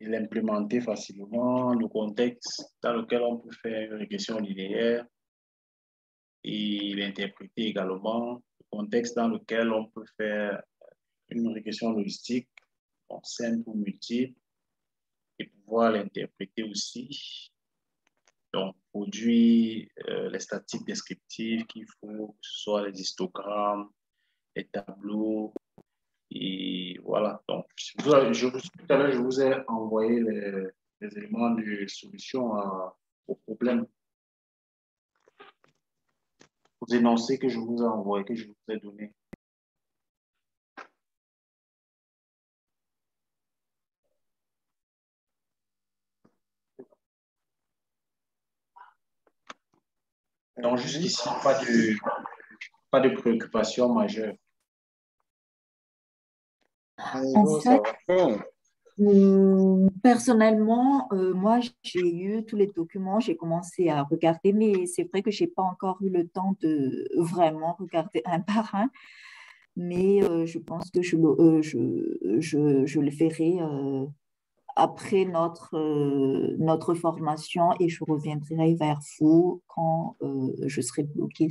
l'implémenter facilement, le contexte dans lequel on peut faire une régression linéaire et l'interpréter également, le contexte dans lequel on peut faire une régression logistique, donc simple ou multiple, et pouvoir l'interpréter aussi. Donc, produire les statistiques descriptives qu'il faut, que ce soit les histogrammes, les tableaux, et voilà. Donc, tout à l'heure, je vous ai envoyé les éléments de solution au problème, aux énoncés que je vous ai envoyés, que je vous ai donnés. Donc, jusqu'ici, pas de préoccupation majeure.
En fait, personnellement, moi, j'ai eu tous les documents, j'ai commencé à regarder, mais c'est vrai que je n'ai pas encore eu le temps de vraiment regarder un par un. Mais je pense que je le ferai après notre formation et je reviendrai vers vous quand je serai bloquée.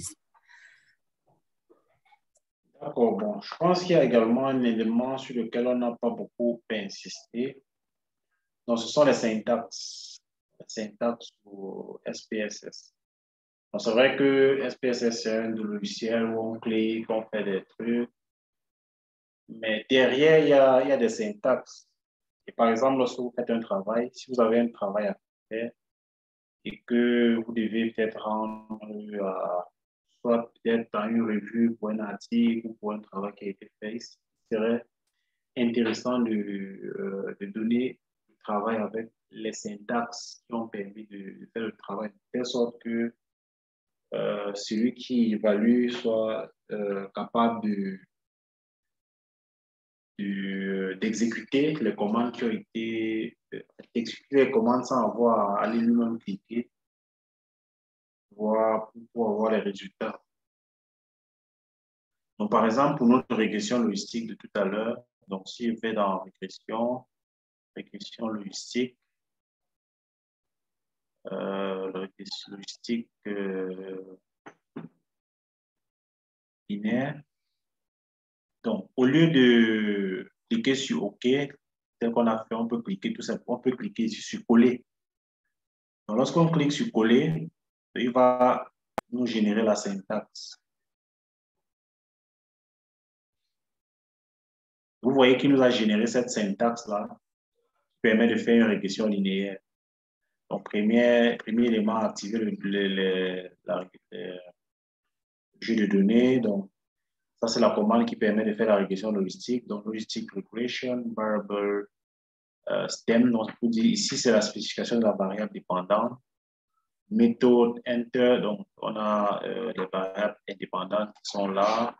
D'accord, bon, je pense qu'il y a également un élément sur lequel on n'a pas beaucoup insisté. Donc, ce sont les syntaxes pour SPSS. C'est vrai que SPSS, c'est un logiciel où on clique, on fait des trucs, mais derrière, il y a des syntaxes. Et par exemple, lorsque vous faites un travail, si vous avez un travail à faire et que vous devez peut-être rendre soit peut-être dans une revue pour un article ou pour un travail qui a été fait, il serait intéressant de donner le travail avec les syntaxes qui ont permis de faire le travail, de telle sorte que celui qui évalue soit capable d'exécuter les commandes qui ont été d'exécuter les commandes sans avoir à aller lui-même cliquer pour avoir les résultats. Donc, par exemple, pour notre régression logistique de tout à l'heure, donc si je vais dans régression logistique, logistique binaire. Donc, au lieu de cliquer sur OK, tel qu'on a fait, on peut cliquer tout simplement, on peut cliquer sur coller. Donc, lorsqu'on clique sur coller, il va nous générer la syntaxe. Vous voyez qu'il nous a généré cette syntaxe-là qui permet de faire une régression linéaire. Donc, premier élément, activer le jeu de données. Donc, ça, c'est la commande qui permet de faire la régression logistique. Donc, logistic regression, variable stem. Donc, je vous dire ici, c'est la spécification de la variable dépendante. Méthode enter. Donc, on a les variables indépendantes qui sont là.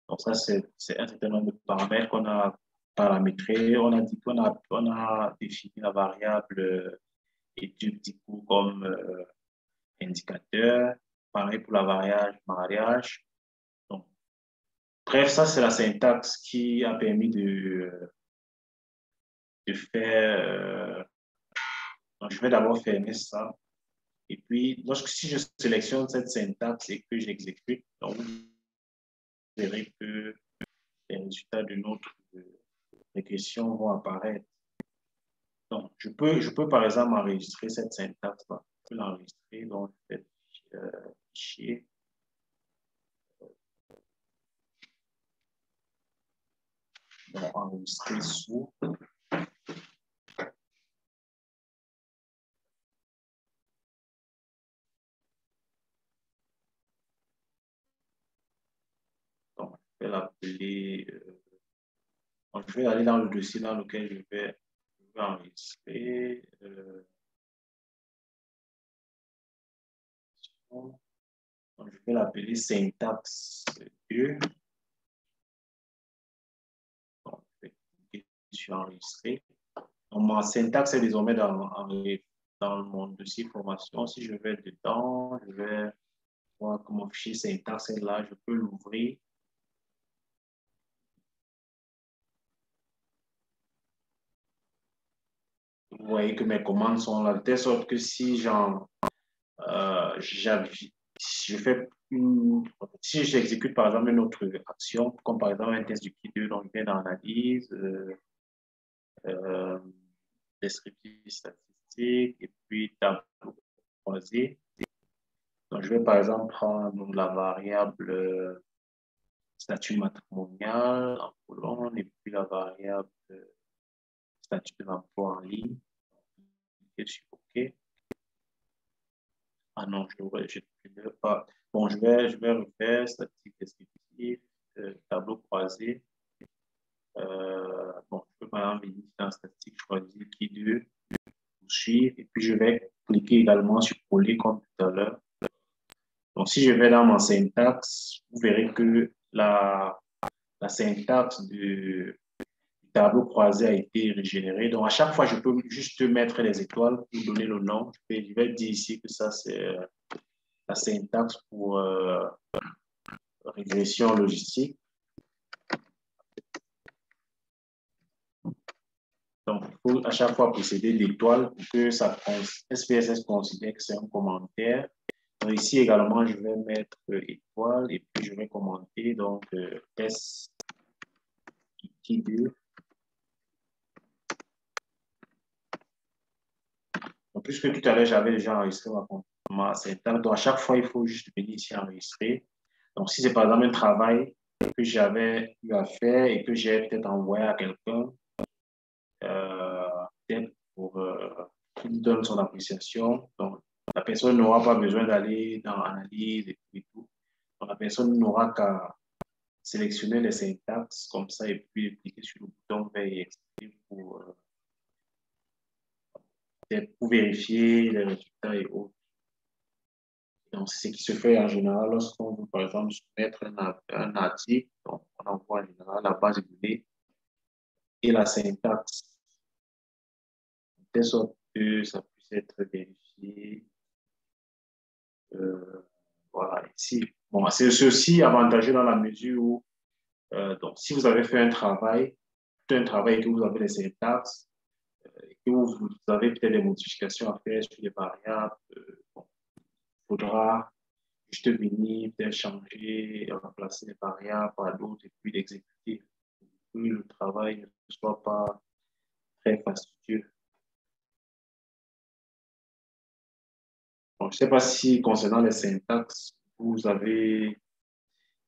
Donc, ça, c'est un certain nombre de paramètres qu'on a paramétrés. On a dit qu'on a défini la variable étude du coup comme indicateur. Pareil pour la variable mariage. Donc, bref, ça, c'est la syntaxe qui a permis de faire. Donc, je vais d'abord fermer ça. Et puis, si je sélectionne cette syntaxe et que j'exécute, donc vous verrez que les résultats de notre régression vont apparaître. Donc, je peux par exemple enregistrer cette syntaxe-là. Je peux l'enregistrer dans le fichier. Donc, enregistrer sous. Donc, je vais l'appeler. Je vais aller dans le dossier dans lequel je vais enregistrer. Donc, je vais l'appeler syntaxe 2. Donc, je vais cliquer sur enregistrer. Donc, ma syntaxe est désormais dans mon dossier formation. Si je vais dedans, je vais voir que mon fichier syntaxe est là. Je peux l'ouvrir. Vous voyez que mes commandes sont là, de telle sorte que si si j'exécute par exemple une autre action, comme par exemple un test du Q2, donc je vais dans l'analyse, descriptif statistique et puis tableau croisé. Donc, je vais par exemple prendre la variable statut matrimonial en colonne et puis la variable statut de l'emploi en ligne. Je suis OK. Ah non, je ne vais pas. Bon, je vais refaire statistique descriptif, tableau croisé. Bon, je peux par exemple venir dans statistique choisir qui 2, poursuivre, et puis je vais cliquer également sur coller comme tout à l'heure. Donc, si je vais dans mon syntaxe, vous verrez que la syntaxe du tableau croisé a été régénérée. Donc, à chaque fois, je peux juste mettre les étoiles pour donner le nom. Je vais dire ici que ça, c'est la syntaxe pour régression logistique. Donc, il faut à chaque fois procéder d'étoiles pour que SPSS considère que c'est un commentaire. Donc, ici également, je vais mettre étoile et puis je vais commenter. Donc, S qui 2. Donc, puisque tout à l'heure, j'avais déjà enregistré ma syntaxe, donc à chaque fois, il faut juste venir ici enregistrer. Donc, si c'est par exemple un travail que j'avais eu à faire et que j'ai peut-être envoyé à quelqu'un, peut-être pour qu'il donne son appréciation. Donc, la personne n'aura pas besoin d'aller dans l'analyse et tout. Donc, la personne n'aura qu'à sélectionner les syntaxes comme ça et puis cliquer sur le bouton vert et expliquer pour vérifier les résultats et autres. Donc, c'est ce qui se fait en général lorsqu'on veut, par exemple, soumettre un article. Donc, on envoie en général la base de données et la syntaxe, de telle sorte que ça puisse être vérifié. Voilà, ici. Bon, c'est aussi avantageux dans la mesure où, donc, si vous avez fait un travail et que vous avez les syntaxes, et que vous avez peut-être des modifications à faire sur les variables, bon, il faudra juste venir, peut-être changer, remplacer les variables par d'autres et puis l'exécuter. Que le travail ne soit pas très fastidieux. Bon, je ne sais pas si concernant les syntaxes, vous avez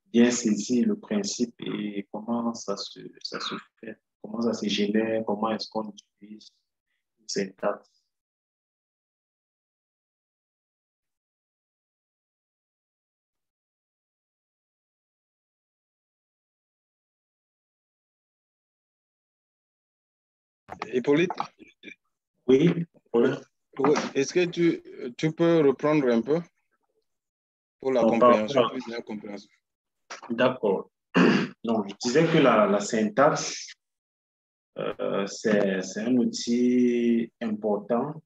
bien saisi le principe et comment ça se fait, comment ça se génère, comment est-ce qu'on utilise une syntaxe.
Hippolyte,
Oui, oui.
est-ce que tu peux reprendre un peu pour la compréhension, plus de la compréhension?
D'accord. Donc, je disais que la syntaxe, c'est un outil important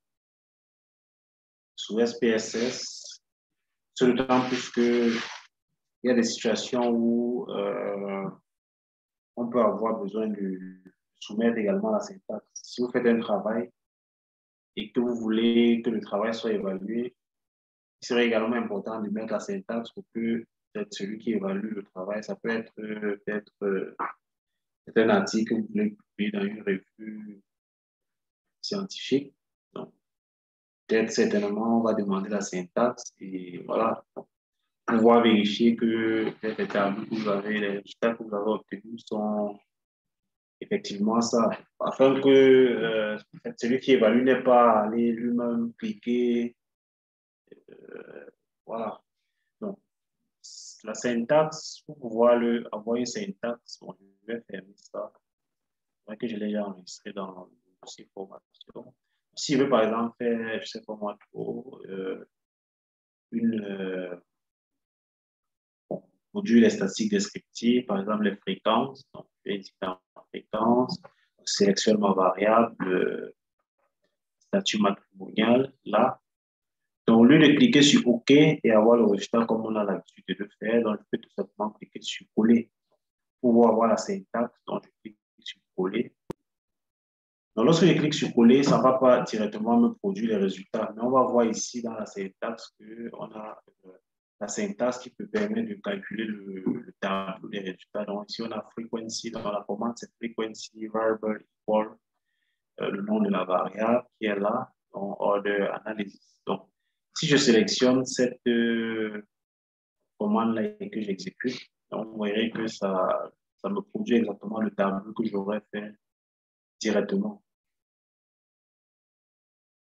sous SPSS, d'autant plus qu'il y a des situations où on peut avoir besoin de soumettre également la syntaxe. Si vous faites un travail et que vous voulez que le travail soit évalué, il serait également important de mettre la syntaxe pour que celui qui évalue le travail, ça peut être peut-être un article que vous voulez publier dans une revue scientifique. Donc, peut-être certainement, on va demander la syntaxe et voilà, pouvoir vérifier que les tableaux que vous avez, les résultats que vous avez obtenus sont effectivement ça, afin que celui qui évalue n'ait pas à aller lui-même cliquer. Voilà. Donc, la syntaxe, pour pouvoir avoir une syntaxe, bon, je vais fermer ça. C'est que je l'ai déjà enregistré dans le dossier formation. S'il veut, par exemple, faire, je ne sais pas moi, trop, produire les statistiques descriptives, par exemple les fréquences. Donc, je vais indiquer en fréquence, je sélectionne ma variable statut matrimonial là. Donc, au lieu de cliquer sur OK et avoir le résultat comme on a l'habitude de le faire, donc je peux tout simplement cliquer sur coller pour avoir la syntaxe. Donc, je clique sur coller. Donc, lorsque je clique sur coller, ça ne va pas directement me produire les résultats, mais on va voir ici dans la syntaxe qu'on a la syntaxe qui peut permettre de calculer le tableau des résultats. Donc, ici, on a frequency. Dans la commande, c'est frequency variable equal le nom de la variable qui est là, en order analysis. Donc, si je sélectionne cette commande-là et que j'exécute, on verrait que ça me produit exactement le tableau que j'aurais fait directement.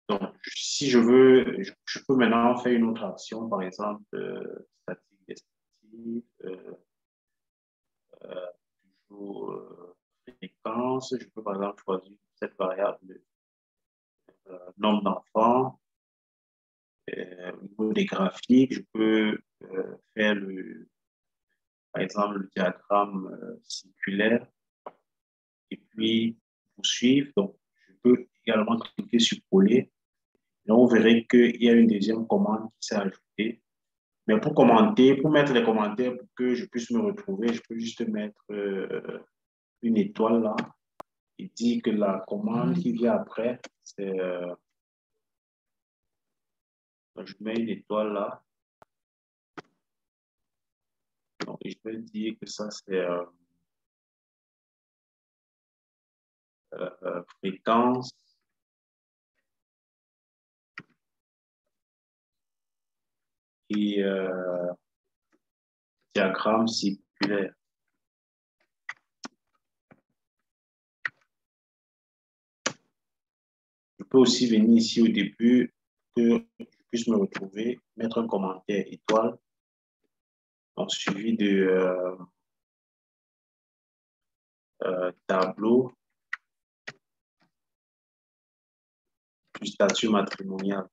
Donc, si je veux, je peux maintenant faire une autre action, par exemple, statique descriptive, toujours fréquence. Je peux par exemple choisir cette variable nombre d'enfants. Au niveau des graphiques, je peux faire par exemple le diagramme circulaire et puis poursuivre. Donc, je peux également cliquer sur coller. Là, on verrait qu'il y a une deuxième commande qui s'est ajoutée. Mais pour commenter, pour mettre les commentaires pour que je puisse me retrouver, je peux juste mettre une étoile là et dire que la commande qui vient après, c'est... je mets une étoile là. Donc, je vais dire que ça, c'est fréquence. Et diagramme circulaire. Je peux aussi venir ici au début que je puisse me retrouver, mettre un commentaire étoile, donc suivi de tableau du statut matrimonial.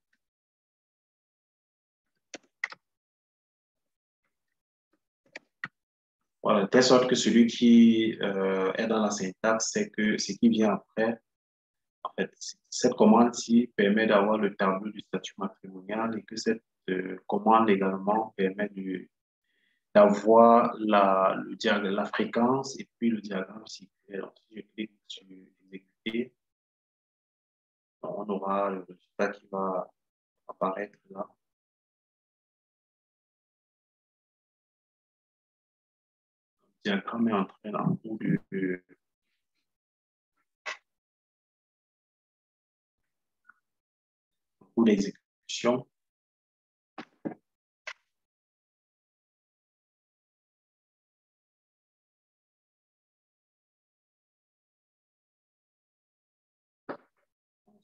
Voilà, de telle sorte que celui qui est dans la syntaxe, c'est que ce qui vient après, en fait, cette commande-ci permet d'avoir le tableau du statut matrimonial et que cette commande également permet d'avoir la fréquence et puis le diagramme circulaire. Donc, si je clique sur exécuter, on aura le résultat qui va apparaître là. Le diagramme est en train en cours d'exécution.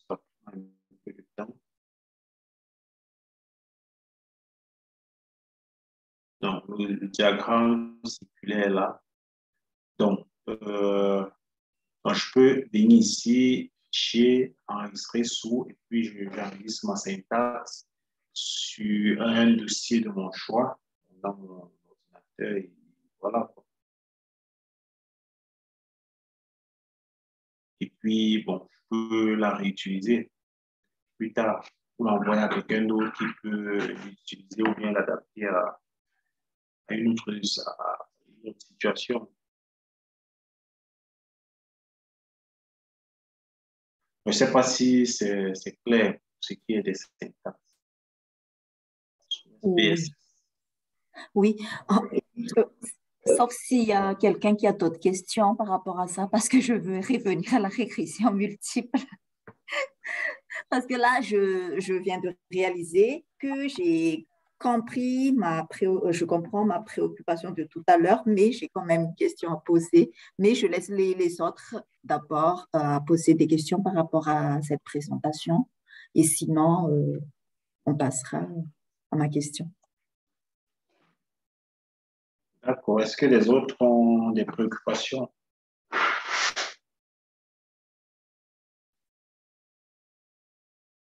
Ça prend un peu de temps. Donc, le diagramme circulaire là. Donc, je peux venir ici, fichier, enregistrer sous, et puis j'enregistre ma syntaxe sur un dossier de mon choix dans mon ordinateur. Et voilà. Et puis, bon, je peux la réutiliser plus tard pour l'envoyer à quelqu'un d'autre qui peut l'utiliser ou bien l'adapter à une autre situation. Je ne sais pas si c'est clair ce qui est des syntaxes.
Oui. Oui. Sauf s'il y a quelqu'un qui a d'autres questions par rapport à ça, parce que je veux revenir à la régression multiple. Parce que là, je viens de réaliser que j'ai compris je comprends ma préoccupation de tout à l'heure, mais j'ai quand même une question à poser. Mais je laisse les autres d'abord poser des questions par rapport à cette présentation. Et sinon, on passera à ma question.
D'accord. Est-ce que les autres ont des préoccupations?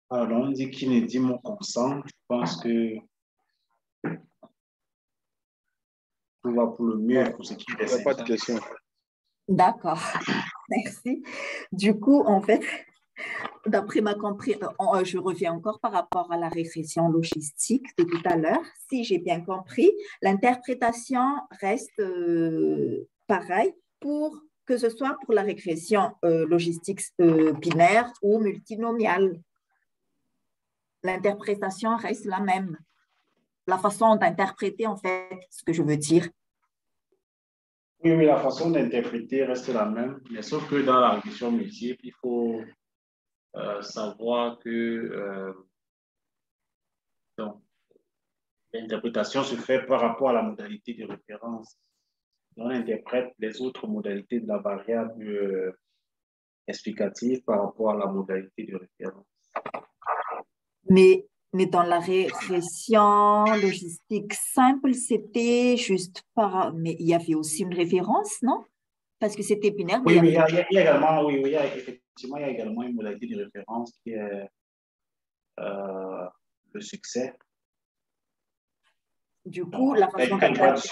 Alors, on dit qu'il ne dit mon consent. Je pense que tout va pour le mieux pour ce qui est des syntaxes.
Pas de questions.
D'accord. Merci. Du coup, en fait, d'après ma compréhension, je reviens encore par rapport à la régression logistique de tout à l'heure. Si j'ai bien compris, l'interprétation reste pareille que ce soit pour la régression logistique binaire ou multinomiale. L'interprétation reste la même. La façon d'interpréter, en fait, ce que je veux dire.
Oui, la façon d'interpréter reste la même, mais sauf que dans la régression multiple, il faut savoir que donc, l'interprétation se fait par rapport à la modalité de référence. On interprète les autres modalités de la variable explicative par rapport à la modalité de référence.
Mais dans la régression logistique simple, c'était juste par... Mais il y avait aussi une référence, non? Parce que c'était binaire, mais
Oui,
il y avait...
il y a également, effectivement, il y a également une modalité de référence qui est le succès.
Du coup, la façon d'interpréter...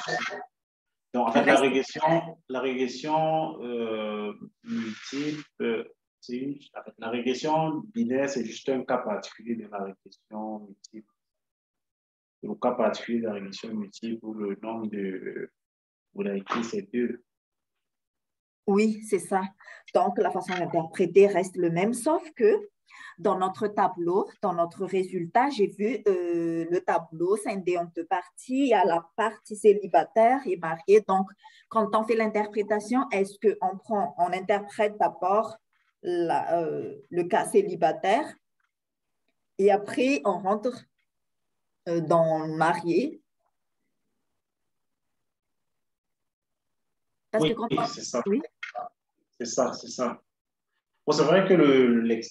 Donc, en fait, la régression multiple, en fait, la régression binaire, c'est juste un cas particulier de la régression multiple. Le cas particulier de la régression multiple où le nombre de modalités, c'est 2.
Oui, c'est ça. Donc, la façon d'interpréter reste le même, sauf que dans notre tableau, dans notre résultat, j'ai vu le tableau scindé en deux parties. Il y a la partie célibataire et mariée. Donc, quand on fait l'interprétation, est-ce on interprète d'abord le cas célibataire et après on rentre dans marié? Parce que
Oui, c'est ça.
Oui.
C'est ça, c'est ça. Bon, c'est vrai que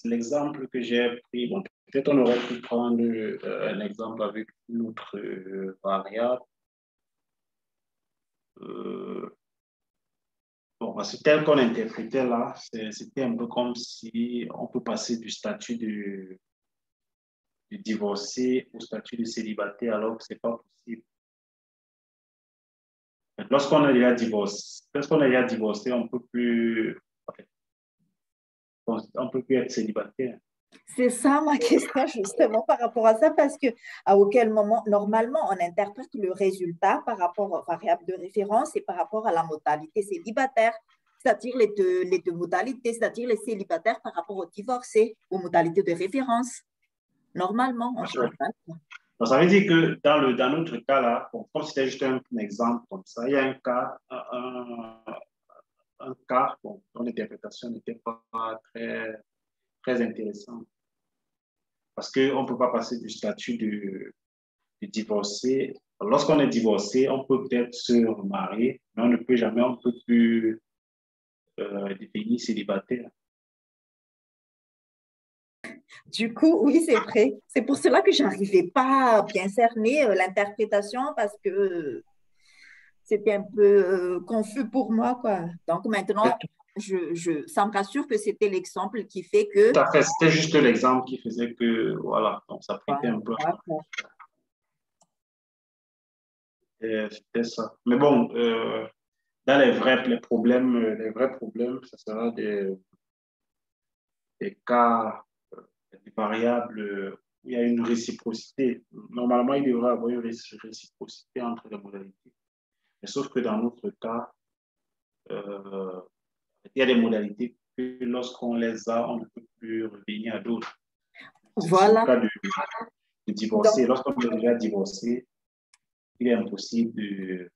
l'exemple que j'ai pris, bon, peut-être on aurait pu prendre un exemple avec une autre variable. Bon, parce que tel qu'on interprétait là, c'était un peu comme si on peut passer du statut de divorcé au statut de célibataire alors que ce n'est pas possible. Lorsqu'on est déjà divorcé, on peut plus être célibataire.
C'est ça ma question justement par rapport à ça, parce que à auquel moment, normalement, on interprète le résultat par rapport aux variables de référence et par rapport à la modalité célibataire, c'est-à-dire les deux modalités, c'est-à-dire les célibataires par rapport aux divorcés, aux modalités de référence. Normalement, en général.
Donc, ça veut dire que dans notre cas là, bon, comme c'était juste un exemple comme ça, il y a un cas bon, dont l'interprétation n'était pas très, très intéressante. Parce qu'on ne peut pas passer du statut de divorcé. Lorsqu'on est divorcé, on peut peut-être se remarier, mais on ne peut jamais, on ne peut plus devenir célibataire.
Du coup, oui, c'est vrai. C'est pour cela que je n'arrivais pas à bien cerner l'interprétation parce que c'était un peu confus pour moi, quoi. Donc maintenant, ça me rassure que c'était l'exemple qui fait que...
Tout à fait, c'était juste l'exemple qui faisait que, voilà, donc ça prêtait un peu. C'était ça. Mais bon, dans les vrais problèmes, ça sera des cas, des variables où il y a une réciprocité. Normalement, il devrait y avoir une réciprocité entre les modalités. Mais sauf que dans notre cas, il y a des modalités que lorsqu'on les a, on ne peut plus revenir à d'autres.
Voilà.
C'est le cas de divorcer. Lorsqu'on est déjà divorcé, il est impossible de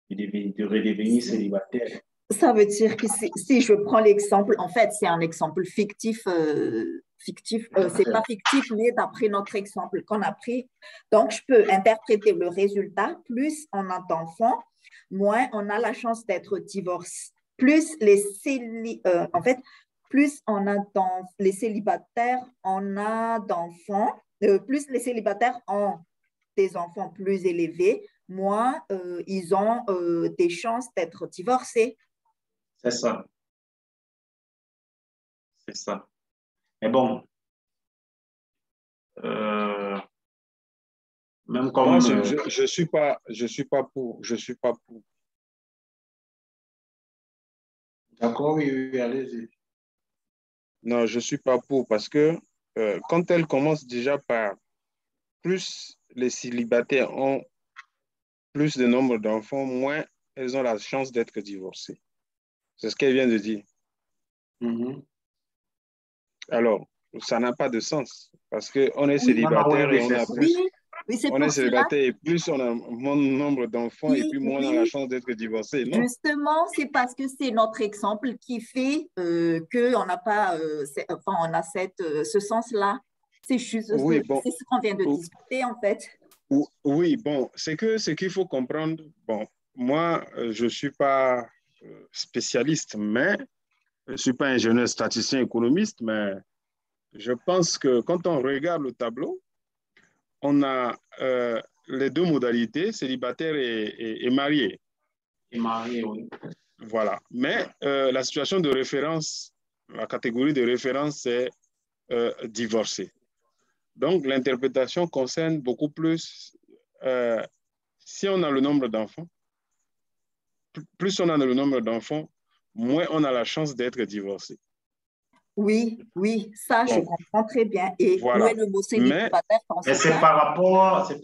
redevenir célibataire.
Ça veut dire que si je prends l'exemple, en fait, c'est un exemple fictif, c'est pas fictif, mais d'après notre exemple qu'on a pris. Donc, je peux interpréter le résultat, plus on a d'enfants, moins on a la chance d'être divorcé, plus en fait, plus on a les célibataires, on a d'enfants, plus les célibataires ont des enfants plus élevés, moins ils ont des chances d'être divorcés.
C'est ça. C'est ça. Mais bon, même comme...
Moi, je suis pas pour.
D'accord, oui, allez-y.
Non, je suis pas pour parce que quand elle commence déjà par plus les célibataires ont plus de nombre d'enfants, moins elles ont la chance d'être divorcées. C'est ce qu'elle vient de dire.
Mm-hmm.
Alors, ça n'a pas de sens parce qu'on est célibataire et on a plus.
Oui, c'est
On
pour
est
cela.
célibataire et plus on a moins de nombre d'enfants et
Oui,
plus moins on a
oui.
la chance d'être divorcé. Non.
Justement, c'est parce que c'est notre exemple qui fait qu'on n'a pas, enfin, on a ce sens-là. C'est juste,
Oui, bon.
c'est ce qu'on vient de discuter, en fait.
Oui, bon, c'est que ce qu'il faut comprendre, bon, moi, je ne suis pas spécialiste, mais je ne suis pas ingénieur statisticien économiste, mais je pense que quand on regarde le tableau, on a les deux modalités, célibataire et marié.
Et marié, oui.
Voilà. Mais la situation de référence, la catégorie de référence, c'est divorcé. Donc, l'interprétation concerne beaucoup plus si on a le nombre d'enfants, plus on a le nombre d'enfants, moins on a la chance d'être divorcé.
Oui, oui, ça, je comprends très bien. Et
voilà.
où est le mot célibataire dans ce
c'est
cas?
par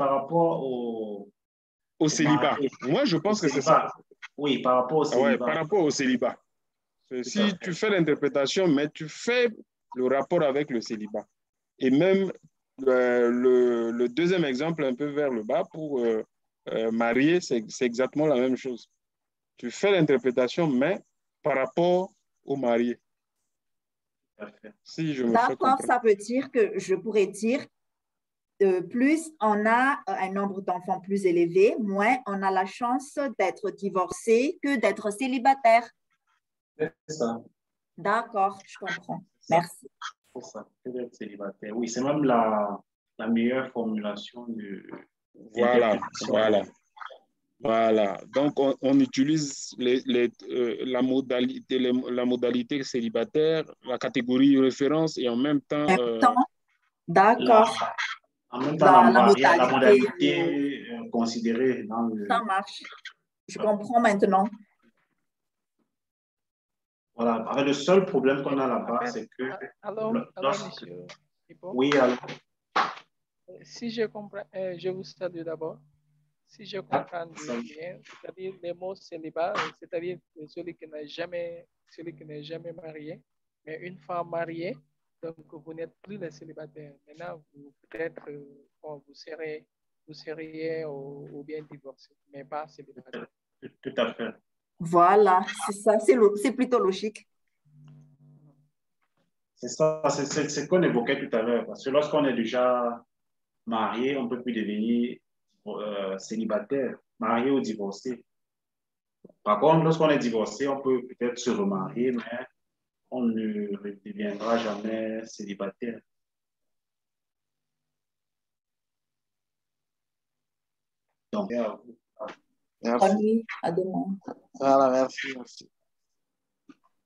rapport
au célibat. Moi, je pense que c'est ça.
Oui, par rapport au célibat.
Ouais, par rapport au célibat. Si tu fais l'interprétation, mais tu fais le rapport avec le célibat. Et même le deuxième exemple, un peu vers le bas, pour marier, c'est exactement la même chose. Tu fais l'interprétation, mais par rapport au marié. Si je me fais comprendre.
D'accord, ça veut dire que je pourrais dire plus on a un nombre d'enfants plus élevé, moins on a la chance d'être divorcé que d'être célibataire.
C'est ça.
D'accord, je comprends. Merci.
C'est ça, que d'être célibataire. Oui, c'est même la meilleure formulation de.
Voilà. Donc, on utilise la modalité célibataire, la catégorie référence et en même temps.
D'accord.
En même temps, la modalité considérée dans le.
Ça marche. Je comprends maintenant.
Voilà. Le seul problème qu'on a là-bas, c'est que.
Alors, monsieur.
Oui, alors.
Si je comprends, je vous salue d'abord. Si je comprends bien, c'est-à-dire les mots célibat, c'est-à-dire celui qui n'est jamais marié, mais une femme mariée, donc vous n'êtes plus les célibataires. Maintenant, peut-être vous seriez ou bien divorcé, mais pas célibataire.
Tout à fait.
Voilà, c'est ça, c'est plutôt logique.
C'est ça, c'est ce qu'on évoquait tout à l'heure. Parce que lorsqu'on est déjà marié, on ne peut plus devenir célibataire, marié ou divorcé. Par contre, lorsqu'on est divorcé, on peut peut-être se remarier, mais on ne deviendra jamais célibataire. Donc,
merci.
À demain.
Voilà, merci.